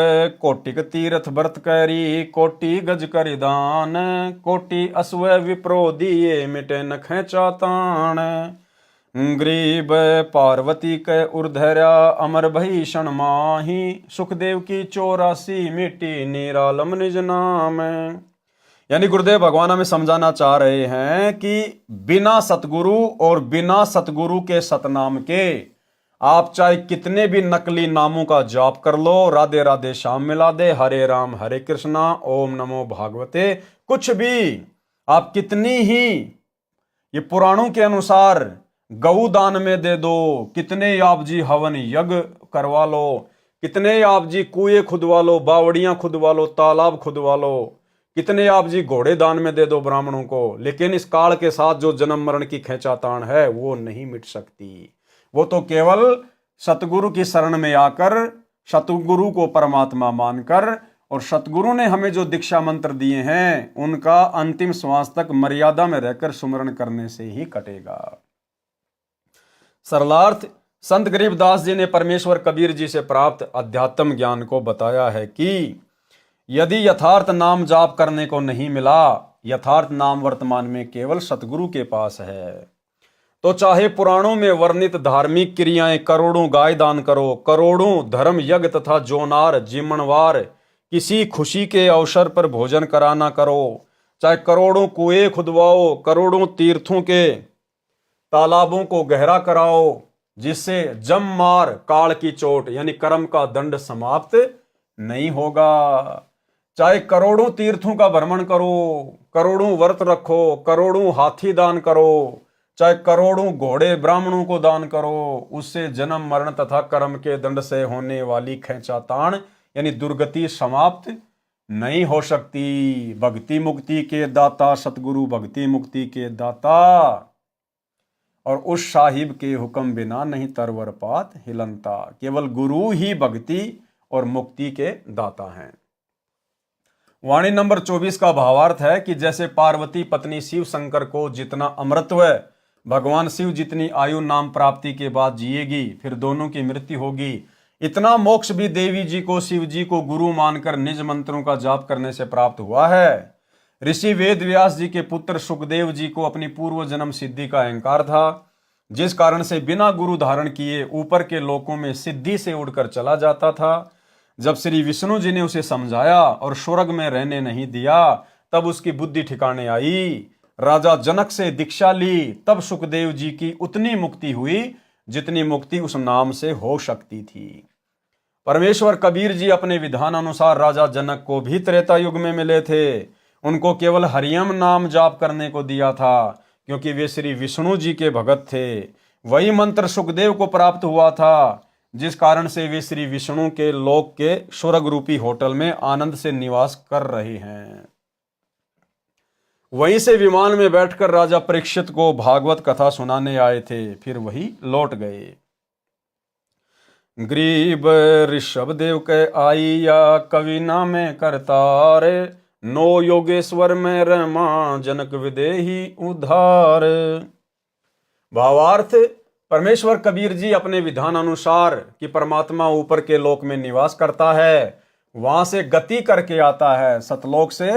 कोटिक तीरथ व्रत करी, कोटि गज करि दान, कोटि अश्व विप्रो दिए मिटे न खेचा तान। गरीब पार्वती के उर्धरा अमर भीषण माही, सुखदेव की 84 मिट्टी निरालम निज नाम। यानी गुरुदेव भगवान हमें समझाना चाह रहे हैं कि बिना सतगुरु और बिना सतगुरु के सतनाम के आप चाहे कितने भी नकली नामों का जाप कर लो, राधे राधे श्याम मिला दे, हरे राम हरे कृष्णा ओम नमो भागवते, कुछ भी आप कितनी ही ये पुराणों के अनुसार गऊ दान में दे दो, कितने आप जी हवन यज्ञ करवा लो, कितने आप जी कुएं खुदवा लो, बावड़ियां खुदवा लो, तालाब खुदवा लो, कितने आप जी घोड़े दान में दे दो ब्राह्मणों को, लेकिन इस काल के साथ जो जन्म मरण की खींचातान है वो नहीं मिट सकती। वो तो केवल सतगुरु की शरण में आकर, सतगुरु को परमात्मा मानकर, और सतगुरु ने हमें जो दीक्षा मंत्र दिए हैं उनका अंतिम श्वास तक मर्यादा में रहकर सुमरण करने से ही कटेगा। सरलार्थ संत गरीबदास जी ने परमेश्वर कबीर जी से प्राप्त अध्यात्म ज्ञान को बताया है कि यदि यथार्थ नाम जाप करने को नहीं मिला, यथार्थ नाम वर्तमान में केवल सतगुरु के पास है, तो चाहे पुराणों में वर्णित धार्मिक क्रियाएं करोड़ों गाय दान करो, करोड़ों धर्म यज्ञ तथा जोनार जिमणवार किसी खुशी के अवसर पर भोजन कराना करो, चाहे करोड़ों कुएं खुदवाओ, करोड़ों तीर्थों के तालाबों को गहरा कराओ, जिससे जम मार काल की चोट यानी कर्म का दंड समाप्त नहीं होगा। चाहे करोड़ों तीर्थों का भ्रमण करो, करोड़ों व्रत रखो, करोड़ों हाथी दान करो, चाहे करोड़ों घोड़े ब्राह्मणों को दान करो, उससे जन्म मरण तथा कर्म के दंड से होने वाली खींचातान यानी दुर्गति समाप्त नहीं हो सकती। भक्ति मुक्ति के दाता सतगुरु भक्ति मुक्ति के दाता, और उस साहिब के हुक्म बिना नहीं तरवर पात हिलनता। केवल गुरु ही भक्ति और मुक्ति के दाता हैं। वाणी नंबर 24 का भावार्थ है कि जैसे पार्वती पत्नी शिव शंकर को जितना अमृतत्व भगवान शिव जितनी आयु नाम प्राप्ति के बाद जिएगी, फिर दोनों की मृत्यु होगी, इतना मोक्ष भी देवी जी को शिव जी को गुरु मानकर निज मंत्रों का जाप करने से प्राप्त हुआ है। ऋषि वेद व्यास जी के पुत्र सुखदेव जी को अपनी पूर्व जन्म सिद्धि का अहंकार था, जिस कारण से बिना गुरु धारण किए ऊपर के लोकों में सिद्धि से उड़कर चला जाता था। जब श्री विष्णु जी ने उसे समझाया और स्वर्ग में रहने नहीं दिया, तब उसकी बुद्धि ठिकाने आई। राजा जनक से दीक्षा ली, तब सुखदेव जी की उतनी मुक्ति हुई जितनी मुक्ति उस नाम से हो सकती थी। परमेश्वर कबीर जी अपने विधान अनुसार राजा जनक को भी त्रेता युग में मिले थे। उनको केवल हरियम नाम जाप करने को दिया था, क्योंकि वे श्री विष्णु जी के भगत थे। वही मंत्र सुखदेव को प्राप्त हुआ था, जिस कारण से वे श्री विष्णु के लोक के स्वर्ग रूपी होटल में आनंद से निवास कर रहे हैं। वहीं से विमान में बैठकर राजा परीक्षित को भागवत कथा सुनाने आए थे, फिर वही लौट गए। गरीब ऋषभ देव के आइया कवि नामे करतार, नो योगेश्वर में रमा जनक विदेही उधार। भावार्थ, परमेश्वर कबीर जी अपने विधान अनुसार कि परमात्मा ऊपर के लोक में निवास करता है, वहां से गति करके आता है, सतलोक से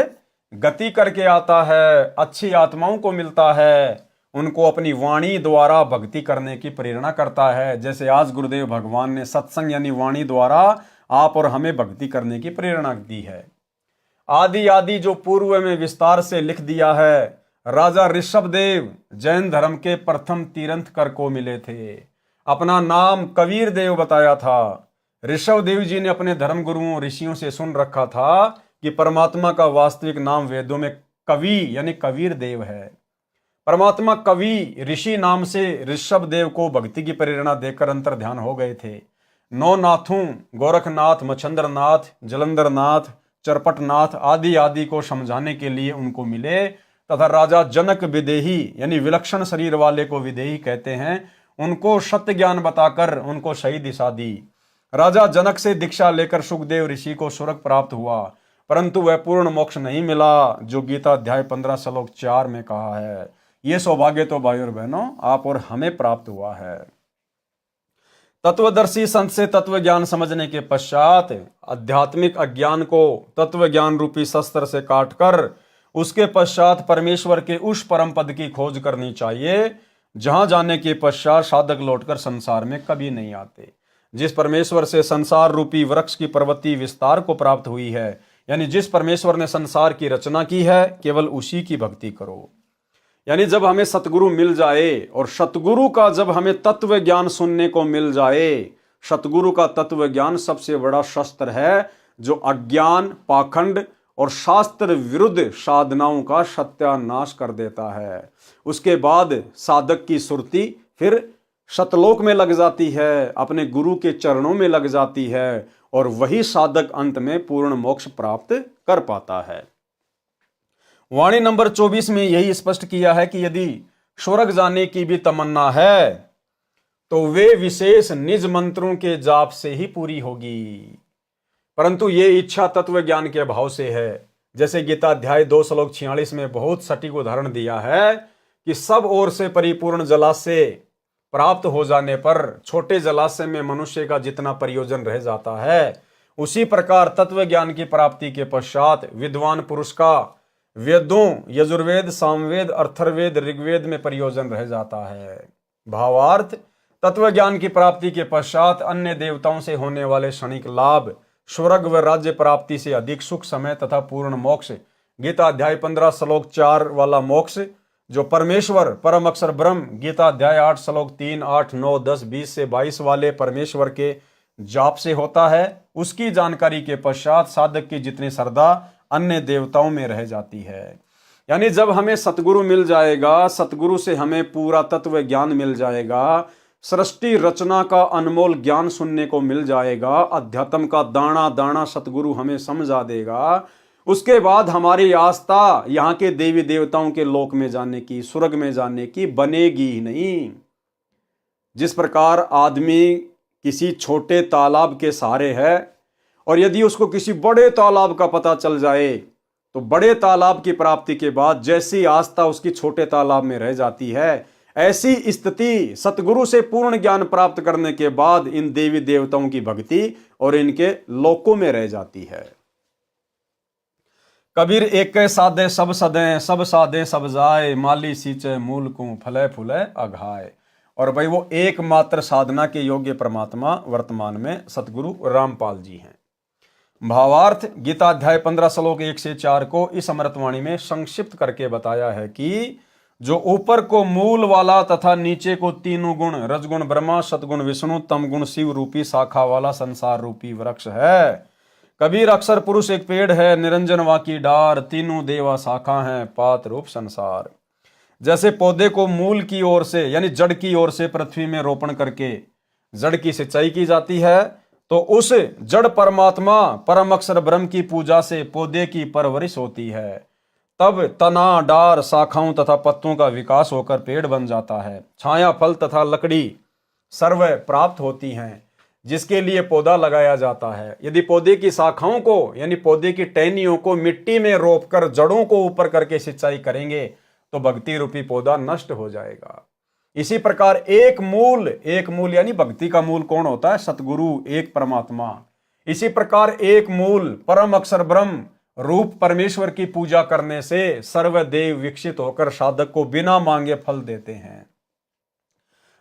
गति करके आता है, अच्छी आत्माओं को मिलता है, उनको अपनी वाणी द्वारा भक्ति करने की प्रेरणा करता है। जैसे आज गुरुदेव भगवान ने सत्संग यानी वाणी द्वारा आप और हमें भक्ति करने की प्रेरणा दी है। आदि आदि जो पूर्व में विस्तार से लिख दिया है। राजा ऋषभ देव जैन धर्म के प्रथम तीर्थंकर को मिले थे। अपना नाम कबीर देव बताया था। ऋषभ देव जी ने अपने धर्म गुरुओं ऋषियों से सुन रखा था कि परमात्मा का वास्तविक नाम वेदों में कवि यानी कबीर देव है। परमात्मा कवि ऋषि नाम से ऋषभ देव को भक्ति की प्रेरणा देकर अंतर ध्यान हो गए थे। नौ नाथों गोरखनाथ, मच्छंद्रनाथ, जलंधरनाथ, चरपटनाथ आदि आदि को समझाने के लिए उनको मिले तथा राजा जनक विदेही यानी विलक्षण शरीर वाले को विदेही कहते हैं, उनको सत्य ज्ञान बताकर उनको सही दिशा दी। राजा जनक से दीक्षा लेकर सुखदेव ऋषि को स्वर्ग प्राप्त हुआ, परंतु वह पूर्ण मोक्ष नहीं मिला, जो गीता अध्याय 15 श्लोक 4 में कहा है। ये सौभाग्य तो भाई और बहनों आप और हमें प्राप्त हुआ है। तत्वदर्शी संत से तत्व ज्ञान समझने के पश्चात आध्यात्मिक अज्ञान को तत्व ज्ञान रूपी शस्त्र से काटकर उसके पश्चात परमेश्वर के उस परम पद की खोज करनी चाहिए, जहां जाने के पश्चात साधक लौटकर संसार में कभी नहीं आते। जिस परमेश्वर से संसार रूपी वृक्ष की प्रवृत्ति विस्तार को प्राप्त हुई है, यानी जिस परमेश्वर ने संसार की रचना की है, केवल उसी की भक्ति करो। यानी जब हमें सतगुरु मिल जाए और सतगुरु का जब हमें तत्व ज्ञान सुनने को मिल जाए, सतगुरु का तत्व ज्ञान सबसे बड़ा शस्त्र है, जो अज्ञान, पाखंड और शास्त्र विरुद्ध साधनाओं का सत्यानाश कर देता है। उसके बाद साधक की सुरती फिर सतलोक में लग जाती है, अपने गुरु के चरणों में लग जाती है, और वही साधक अंत में पूर्ण मोक्ष प्राप्त कर पाता है। वाणी नंबर 24 में यही स्पष्ट किया है कि यदि स्वर्ग जाने की भी तमन्ना है तो वे विशेष निज मंत्रों के जाप से ही पूरी होगी, परंतु ये इच्छा तत्व ज्ञान के अभाव से है। जैसे गीता अध्याय 2 श्लोक 46 में बहुत सटीक उदाहरण दिया है कि सब ओर से परिपूर्ण जलाशय प्राप्त हो जाने पर छोटे जलाशय में मनुष्य का जितना प्रयोजन रह जाता है, उसी प्रकार तत्व ज्ञान की प्राप्ति के पश्चात विद्वान पुरुष का वेदों यजुर्वेद सामवेद अथर्ववेद ऋग्वेद में प्रयोजन रह जाता है। भावार्थ, तत्व ज्ञान की प्राप्ति के पश्चात अन्य देवताओं से होने वाले क्षणिक लाभ, स्वर्ग व राज्य प्राप्ति से अधिक सुख समय तथा पूर्ण मोक्ष, गीता अध्याय 15 श्लोक 4 वाला मोक्ष जो परमेश्वर परम अक्षर ब्रह्म, गीता अध्याय 8 श्लोक 3 8 9 10 20 से 22 वाले परमेश्वर के जाप से होता है, उसकी जानकारी के पश्चात साधक की जितनी श्रद्धा अन्य देवताओं में रह जाती है। यानी जब हमें सतगुरु मिल जाएगा, सतगुरु से हमें पूरा तत्व ज्ञान मिल जाएगा, सृष्टि रचना का अनमोल ज्ञान सुनने को मिल जाएगा, अध्यात्म का दाना दाना सतगुरु हमें समझा देगा, उसके बाद हमारी आस्था यहाँ के देवी देवताओं के लोक में जाने की, स्वर्ग में जाने की बनेगी ही नहीं। जिस प्रकार आदमी किसी छोटे तालाब के सहारे है और यदि उसको किसी बड़े तालाब का पता चल जाए तो बड़े तालाब की प्राप्ति के बाद जैसी आस्था उसकी छोटे तालाब में रह जाती है, ऐसी स्थिति सतगुरु से पूर्ण ज्ञान प्राप्त करने के बाद इन देवी देवताओं की भक्ति और इनके लोकों में रह जाती है। कबीर एक साधे सब सदें, सब साधे सब जाए, माली सींचे मूल को फले फूले अघाए। और भाई वो एकमात्र साधना के योग्य परमात्मा वर्तमान में सतगुरु रामपाल जी हैं। भावार्थ, गीता अध्याय 15 श्लोक 1 से 4 को इस अमृतवाणी में संक्षिप्त करके बताया है कि जो ऊपर को मूल वाला तथा नीचे को तीनों गुण रजगुण ब्रह्मा, सतगुण विष्णु, तमगुण शिव रूपी शाखा वाला संसार रूपी वृक्ष है। कबीर अक्षर पुरुष एक पेड़ है, निरंजन वाकी डार, तीनों देवा शाखा हैं, पात रूप संसार। जैसे पौधे को मूल की ओर से यानी जड़ की ओर से पृथ्वी में रोपण करके जड़ की सिंचाई की जाती है, तो उस जड़ परमात्मा परम अक्षर ब्रह्म की पूजा से पौधे की परवरिश होती है। तब तना, डार, शाखाओं तथा पत्तों का विकास होकर पेड़ बन जाता है। छाया, फल तथा लकड़ी सर्व प्राप्त होती हैं, जिसके लिए पौधा लगाया जाता है। यदि पौधे की शाखाओं को यानी पौधे की टहनियों को मिट्टी में रोपकर जड़ों को ऊपर करके सिंचाई करेंगे तो भक्ति रूपी पौधा नष्ट हो जाएगा। इसी प्रकार एक मूल यानी भक्ति का मूल कौन होता है? सतगुरु, एक परमात्मा। इसी प्रकार एक मूल परम अक्षर ब्रह्म रूप परमेश्वर की पूजा करने से सर्वदेव विकसित होकर साधक को बिना मांगे फल देते हैं,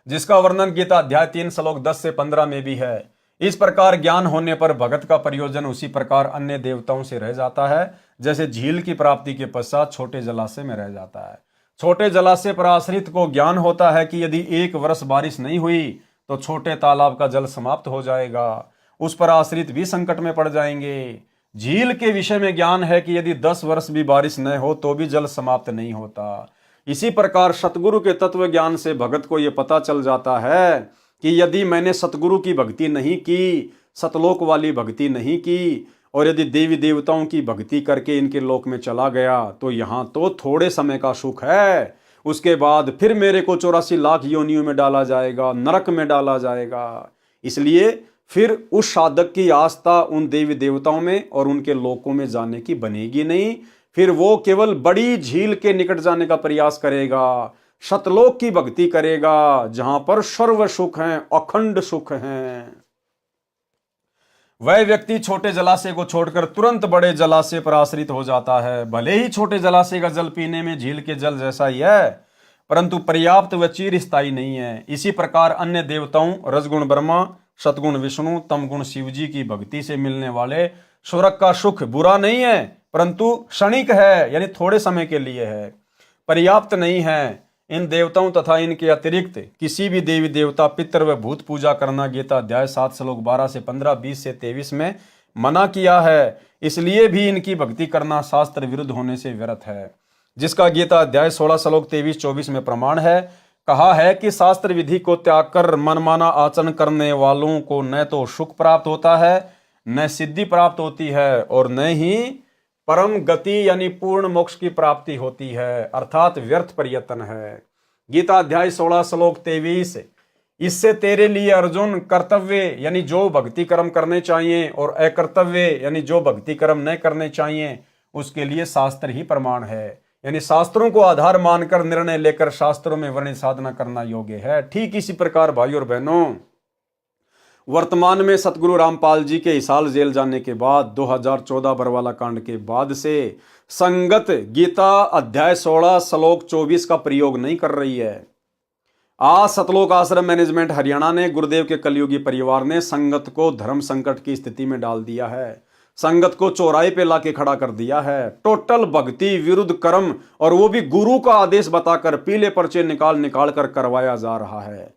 जिसका वर्णन गीता अध्याय 3 श्लोक 10 से 15 में भी है। इस प्रकार ज्ञान होने पर भगत का प्रयोजन उसी प्रकार अन्य देवताओं से रह जाता है, जैसे झील की प्राप्ति के पश्चात छोटे जलाशय में रह जाता है। छोटे जलाशय पर आश्रित को ज्ञान होता है कि यदि 1 वर्ष बारिश नहीं हुई तो छोटे तालाब का जल समाप्त हो जाएगा, उस पर आश्रित भी संकट में पड़ जाएंगे। झील के विषय में ज्ञान है कि यदि 10 वर्ष भी बारिश न हो तो भी जल समाप्त नहीं होता। इसी प्रकार सतगुरु के तत्व ज्ञान से भगत को यह पता चल जाता है कि यदि मैंने सतगुरु की भक्ति नहीं की, सतलोक वाली भक्ति नहीं की, और यदि देवी देवताओं की भक्ति करके इनके लोक में चला गया तो यहाँ तो थोड़े समय का सुख है, उसके बाद फिर मेरे को 84 लाख योनियों में डाला जाएगा, नरक में डाला जाएगा। इसलिए फिर उस साधक की आस्था उन देवी देवताओं में और उनके लोकों में जाने की बनेगी नहीं। फिर वो केवल बड़ी झील के निकट जाने का प्रयास करेगा, सतलोक की भक्ति करेगा, जहां पर सर्व सुख हैं, अखंड सुख हैं। वह व्यक्ति छोटे जलाशय को छोड़कर तुरंत बड़े जलाशय पर आश्रित हो जाता है। भले ही छोटे जलाशय का जल पीने में झील के जल जैसा ही है, परंतु पर्याप्त व चिरस्थायी नहीं है। इसी प्रकार अन्य देवताओं रजगुण ब्रह्मा, सतगुण विष्णु, तमगुण शिव जी की भक्ति से मिलने वाले स्वर्ग का सुख बुरा नहीं है, परंतु क्षणिक है, यानी थोड़े समय के लिए है, पर्याप्त नहीं है। इन देवताओं तथा इनके अतिरिक्त किसी भी देवी देवता, पितर व भूत पूजा करना गीता अध्याय 7 श्लोक 12 से 15, 20 से 23 में मना किया है। इसलिए भी इनकी भक्ति करना शास्त्र विरुद्ध होने से व्यर्थ है, जिसका गीता अध्याय 16 श्लोक 23-24 में प्रमाण है। कहा है कि शास्त्र विधि को त्याग कर मनमाना आचरण करने वालों को न तो सुख प्राप्त होता है, न सिद्धि प्राप्त होती है, और न ही परम गति यानी पूर्ण मोक्ष की प्राप्ति होती है, अर्थात व्यर्थ प्रयत्न है। गीता अध्याय 16 श्लोक 23, इससे तेरे लिए अर्जुन कर्तव्य यानी जो भक्ति कर्म करने चाहिए और अकर्तव्य यानी जो भक्ति कर्म न करने चाहिए उसके लिए शास्त्र ही प्रमाण है। यानी शास्त्रों को आधार मानकर निर्णय लेकर शास्त्रों में वर्णित साधना करना योग्य है। ठीक इसी प्रकार भाई और बहनों, वर्तमान में सतगुरु रामपाल जी के हिसार जेल जाने के बाद 2014 बरवाला कांड के बाद से संगत गीता अध्याय 16 श्लोक 24 का प्रयोग नहीं कर रही है। आज सतलोक आश्रम मैनेजमेंट हरियाणा ने गुरुदेव के कलयुगी परिवार ने संगत को धर्म संकट की स्थिति में डाल दिया है। संगत को चौराहे पे लाके खड़ा कर दिया है। टोटल भक्ति विरुद्ध कर्म, और वो भी गुरु का आदेश बताकर पीले पर्चे निकाल कर करवाया जा रहा है।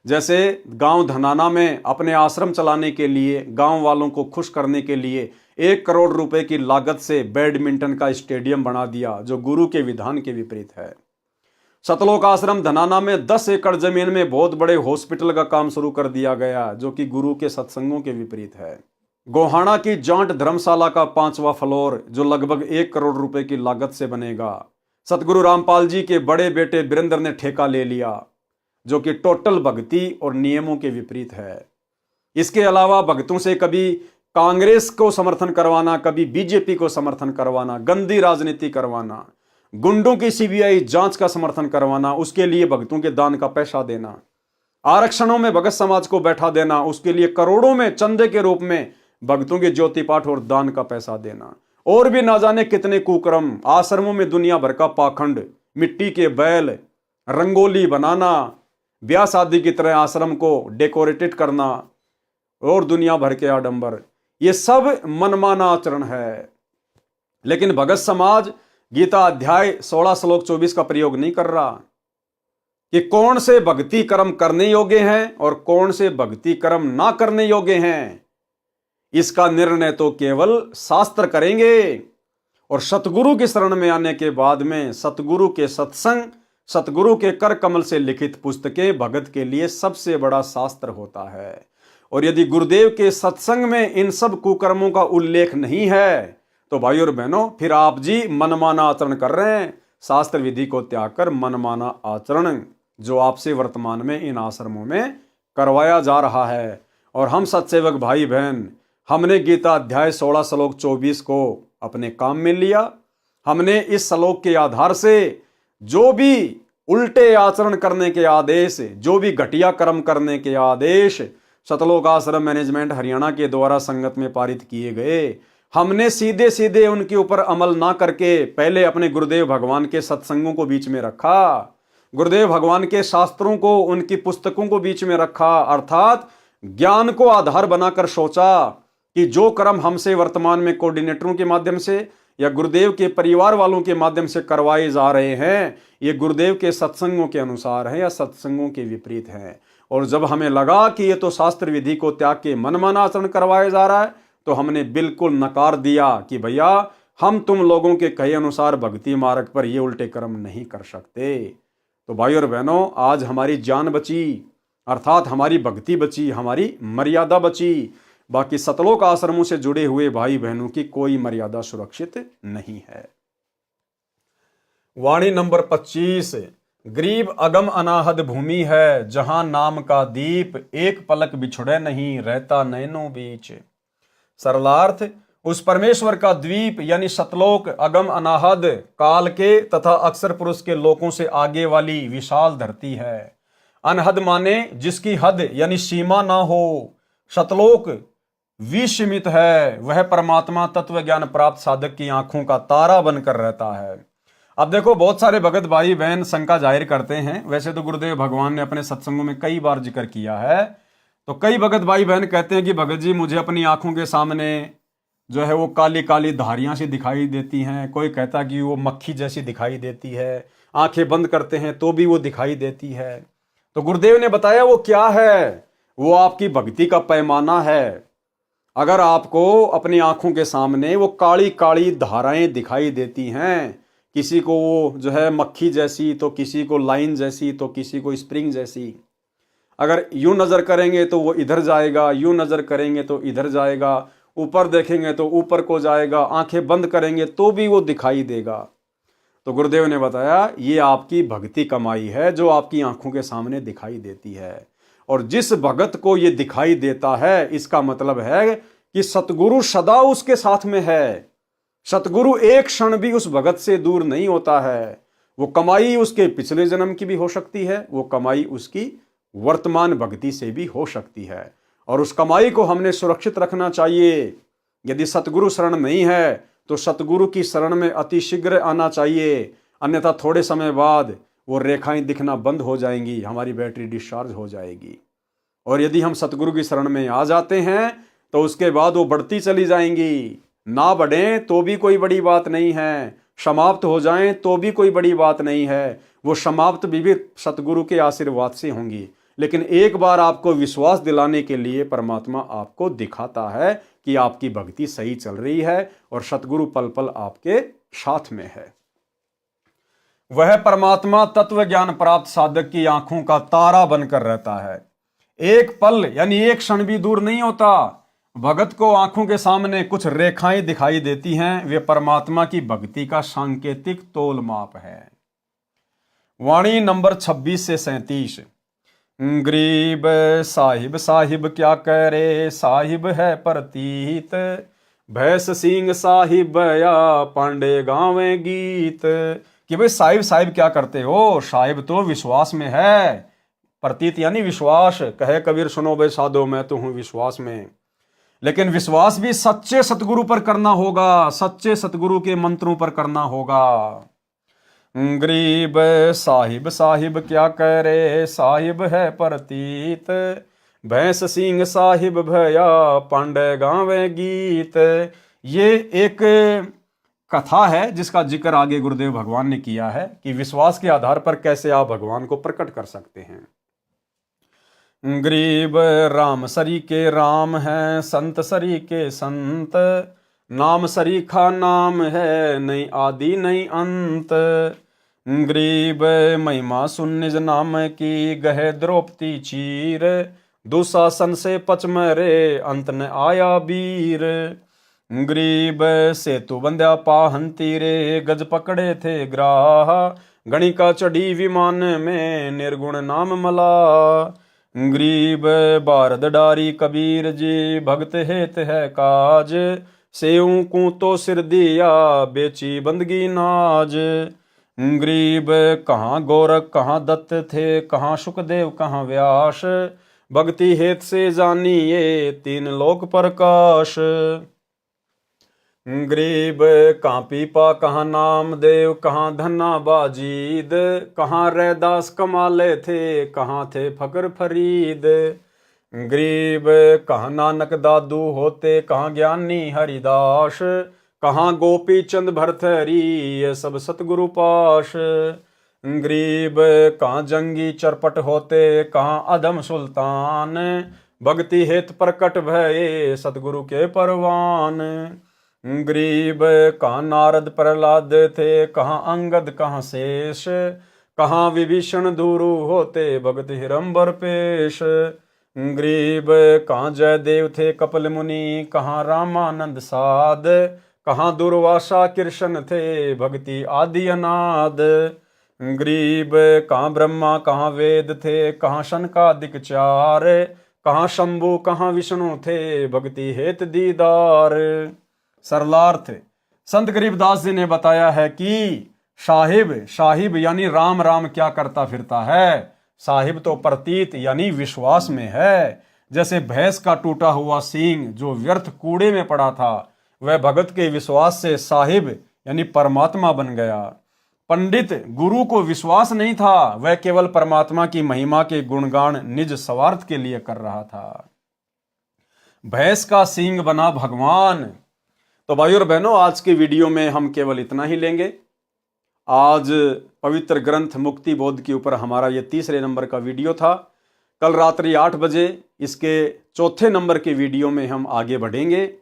जैसे गांव धनाना में अपने आश्रम चलाने के लिए, गांव वालों को खुश करने के लिए 1 करोड़ रुपए की लागत से बैडमिंटन का स्टेडियम बना दिया, जो गुरु के विधान के विपरीत है। सतलोक आश्रम धनाना में 10 एकड़ जमीन में बहुत बड़े हॉस्पिटल का काम शुरू कर दिया गया, जो कि गुरु के सत्संगों के विपरीत है। गोहाना की जांट धर्मशाला का 5वां फ्लोर, जो लगभग 1 करोड़ रुपए की लागत से बनेगा, सतगुरु रामपाल जी के बड़े बेटे वीरेंद्र ने ठेका ले लिया, जो कि टोटल भक्ति और नियमों के विपरीत है। इसके अलावा भक्तों से कभी कांग्रेस को समर्थन करवाना, कभी बीजेपी को समर्थन करवाना, गंदी राजनीति करवाना, गुंडों की सीबीआई जांच का समर्थन करवाना, उसके लिए भक्तों के दान का पैसा देना, आरक्षणों में भगत समाज को बैठा देना, उसके लिए करोड़ों में चंदे के रूप में भक्तों के ज्योति पाठ और दान का पैसा देना, और भी ना जाने कितने कुकर्म, आश्रमों में दुनिया भर का पाखंड, मिट्टी के बैल, रंगोली बनाना, ब्याह शादी की तरह आश्रम को डेकोरेटेड करना और दुनिया भर के आडंबर, ये सब मनमाना आचरण है। लेकिन भगत समाज गीता अध्याय 16 श्लोक 24 का प्रयोग नहीं कर रहा कि कौन से भक्ति कर्म करने योग्य हैं और कौन से भक्ति कर्म ना करने योग्य हैं। इसका निर्णय तो केवल शास्त्र करेंगे, और सतगुरु की शरण में आने के बाद में सतगुरु के सत्संग, सतगुरु के कर कमल से लिखित पुस्तकें भगत के लिए सबसे बड़ा शास्त्र होता है। और यदि गुरुदेव के सत्संग में इन सब कुकर्मों का उल्लेख नहीं है तो भाई और बहनों, फिर आप जी मनमाना आचरण कर रहे हैं। शास्त्र विधि को त्याग कर मनमाना आचरण जो आपसे वर्तमान में इन आश्रमों में करवाया जा रहा है। और हम सत्सेवक भाई बहन, हमने गीता अध्याय 16 श्लोक 24 को अपने काम में लिया। हमने इस श्लोक के आधार से जो भी उल्टे आचरण करने के आदेश, जो भी घटिया कर्म करने के आदेश सतलोक आश्रम मैनेजमेंट हरियाणा के द्वारा संगत में पारित किए गए, हमने सीधे सीधे उनके ऊपर अमल ना करके पहले अपने गुरुदेव भगवान के सत्संगों को बीच में रखा, गुरुदेव भगवान के शास्त्रों को, उनकी पुस्तकों को बीच में रखा, अर्थात ज्ञान को आधार बनाकर सोचा कि जो कर्म हमसे वर्तमान में कोऑर्डिनेटरों के माध्यम से या गुरुदेव के परिवार वालों के माध्यम से करवाए जा रहे हैं, ये गुरुदेव के सत्संगों के अनुसार है या सत्संगों के विपरीत है। और जब हमें लगा कि ये तो शास्त्र विधि को त्याग के मनमाना आचरण करवाया जा रहा है, तो हमने बिल्कुल नकार दिया कि भैया हम तुम लोगों के कहे अनुसार भक्ति मार्ग पर ये उल्टे कर्म नहीं कर सकते। तो भाई और बहनों, आज हमारी जान बची, अर्थात हमारी भक्ति बची, हमारी मर्यादा बची। बाकी सतलोक आश्रमों से जुड़े हुए भाई बहनों की कोई मर्यादा सुरक्षित नहीं है। वाणी नंबर 25, गरीब अगम अनाहद भूमि है, जहां नाम का दीप एक पलक बिछुड़े नहीं, रहता नैनों बीच। सरलार्थ, उस परमेश्वर का द्वीप यानी सतलोक अगम अनाहद काल के तथा अक्षर पुरुष के लोकों से आगे वाली विशाल धरती है। अनहद माने जिसकी हद यानी सीमा ना हो। सतलोक विसीमित है, वह परमात्मा तत्व ज्ञान प्राप्त साधक की आंखों का तारा बनकर रहता है। अब देखो, बहुत सारे भगत भाई बहन शंका जाहिर करते हैं। वैसे तो गुरुदेव भगवान ने अपने सत्संगों में कई बार जिक्र किया है, तो कई भगत भाई बहन कहते हैं कि भगत जी मुझे अपनी आंखों के सामने जो है वो काली काली धारियां सी दिखाई देती हैं। कोई कहता कि वो मक्खी जैसी दिखाई देती है, आंखें बंद करते हैं तो भी वो दिखाई देती है। तो गुरुदेव ने बताया वो क्या है, वो आपकी भक्ति का पैमाना है। अगर आपको अपनी आंखों के सामने वो काली काली धाराएं दिखाई देती हैं, किसी को वो जो है मक्खी जैसी, तो किसी को लाइन जैसी, तो किसी को स्प्रिंग जैसी, अगर यूं नजर करेंगे तो वो इधर जाएगा, यूं नजर करेंगे तो इधर जाएगा, ऊपर देखेंगे तो ऊपर को जाएगा, आंखें बंद करेंगे तो भी वो दिखाई देगा। तो गुरुदेव ने बताया ये आपकी भक्ति कमाई है जो आपकी आंखों के सामने दिखाई देती है। और जिस भगत को ये दिखाई देता है इसका मतलब है कि सतगुरु सदा उसके साथ में है। सतगुरु एक क्षण भी उस भगत से दूर नहीं होता है। वो कमाई उसके पिछले जन्म की भी हो सकती है, वो कमाई उसकी वर्तमान भक्ति से भी हो सकती है। और उस कमाई को हमने सुरक्षित रखना चाहिए। यदि सतगुरु शरण नहीं है तो सतगुरु की शरण में अति शीघ्र आना चाहिए, अन्यथा थोड़े समय बाद वो रेखाएं दिखना बंद हो जाएंगी, हमारी बैटरी डिस्चार्ज हो जाएगी। और यदि हम सतगुरु की शरण में आ जाते हैं तो उसके बाद वो बढ़ती चली जाएंगी। ना बढ़ें तो भी कोई बड़ी बात नहीं है, समाप्त हो जाएं तो भी कोई बड़ी बात नहीं है, वो समाप्त भी सतगुरु के आशीर्वाद से होंगी। लेकिन एक बार आपको विश्वास दिलाने के लिए परमात्मा आपको दिखाता है कि आपकी भक्ति सही चल रही है और सतगुरु पल पल आपके साथ में है। वह परमात्मा तत्व ज्ञान प्राप्त साधक की आंखों का तारा बनकर रहता है। एक पल यानी एक क्षण भी दूर नहीं होता। भगत को आंखों के सामने कुछ रेखाएं दिखाई देती हैं, वे परमात्मा की भक्ति का सांकेतिक तोल माप है। वाणी नंबर 26 से 37। गरीब साहिब साहिब क्या करे, साहिब है प्रतीत, भैंस सिंह साहिब या पांडे गावे गीत। कि भाई साहिब साहिब क्या करते हो, साहिब तो विश्वास में है, प्रतीत यानी विश्वास। कहे कबीर सुनो बे साधो मैं तो हूं विश्वास में। लेकिन विश्वास भी सच्चे सतगुरु पर करना होगा, सच्चे सतगुरु के मंत्रों पर करना होगा। गरीब साहिब साहिब क्या करे, साहिब है प्रतीत, भैंस सिंह साहिब भया पांडे गावे गीत। ये एक कथा है जिसका जिक्र आगे गुरुदेव भगवान ने किया है कि विश्वास के आधार पर कैसे आप भगवान को प्रकट कर सकते हैं। गरीब राम सरी के राम है, संत सरी के संत, नाम सरीखा नाम है, नहीं आदि नहीं अंत। गरीब महिमा सुन निज नाम की, गहे द्रौपदी चीर, दुशासन से पचमरे अंत न आया वीर। गरीब सेतु बंध्या पाहन तीरे, गज पकड़े थे ग्राह, गणिका चढ़ी विमान में निर्गुण नाम मला। गरीब बारद डारी कबीर जी, भगत हेत है काज, सेऊ को तो सिर दिया बेची बंदगी नाज। गरीब कहाँ गोरख कहाँ दत्त थे, कहाँ सुखदेव कहाँ व्यास, भक्ति हेत से जानिए तीन लोक प्रकाश। गरीब कहाँ पीपा कहाँ नामदेव, कहाँ धन्ना बाजीद, कहाँ रैदास कमाले थे, कहाँ थे फकर फरीद। गरीब कहाँ नानक दादू होते, कहाँ ज्ञानी हरिदास, कहाँ गोपी चंद भरथरी ये सब सतगुरु पाश। गरीब कहाँ जंगी चरपट होते, कहाँ अधम सुल्तान, भक्ति हेत प्रकट भये सतगुरु के परवान। गरीब कहाँ नारद प्रहलाद थे, कहाँ अंगद कहाँ शेष, कहाँ विभीषण दूरु होते भगत हिरंबर पेश। गरीब कहाँ जयदेव थे कपिल मुनि, कहाँ रामानंद साध, कहाँ दुर्वासा कृष्ण थे भक्ति आदि अनाद। गरीब कहाँ ब्रह्मा कहाँ वेद थे, कहाँ शनकादिक चार, कहाँ शंभु कहाँ विष्णु थे भक्ति हेत दीदार। सरलार्थ संत गरीबदास जी ने बताया है कि साहिब साहिब यानी राम राम क्या करता फिरता है, साहिब तो प्रतीत यानी विश्वास में है। जैसे भैंस का टूटा हुआ सींग जो व्यर्थ कूड़े में पड़ा था, वह भगत के विश्वास से साहिब यानी परमात्मा बन गया। पंडित गुरु को विश्वास नहीं था, वह केवल परमात्मा की महिमा के गुणगान निज स्वार्थ के लिए कर रहा था। भैंस का सींग बना भगवान। तो भाई और बहनों, आज के वीडियो में हम केवल इतना ही लेंगे। आज पवित्र ग्रंथ मुक्ति बोध के ऊपर हमारा ये 3रे नंबर का वीडियो था। कल रात्रि 8 बजे इसके 4थे नंबर के वीडियो में हम आगे बढ़ेंगे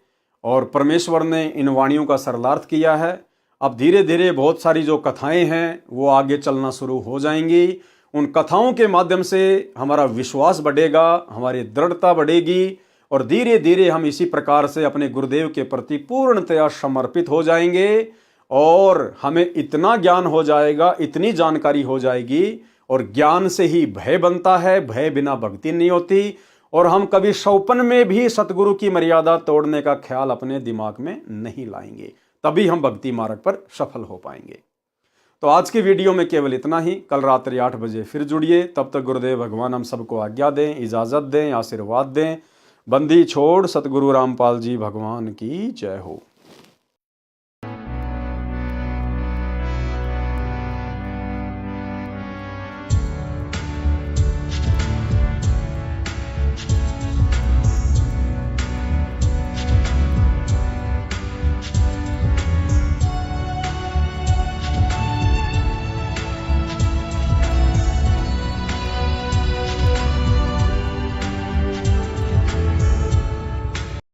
और परमेश्वर ने इन वाणियों का सरलार्थ किया है। अब धीरे धीरे बहुत सारी जो कथाएं हैं वो आगे चलना शुरू हो जाएंगी। उन कथाओं के माध्यम से हमारा विश्वास बढ़ेगा, हमारी दृढ़ता बढ़ेगी और धीरे धीरे हम इसी प्रकार से अपने गुरुदेव के प्रति पूर्णतया समर्पित हो जाएंगे और हमें इतना ज्ञान हो जाएगा, इतनी जानकारी हो जाएगी, और ज्ञान से ही भय बनता है, भय बिना भक्ति नहीं होती, और हम कभी सौपन में भी सतगुरु की मर्यादा तोड़ने का ख्याल अपने दिमाग में नहीं लाएंगे, तभी हम भक्ति मार्ग पर सफल हो पाएंगे। तो आज की वीडियो में केवल इतना ही। कल रात्रि 8 बजे फिर जुड़िए। तब तक गुरुदेव भगवान हम सबको आज्ञा दें, इजाजत दें, आशीर्वाद दें। बंदी छोड़ सतगुरु रामपाल जी भगवान की जय हो।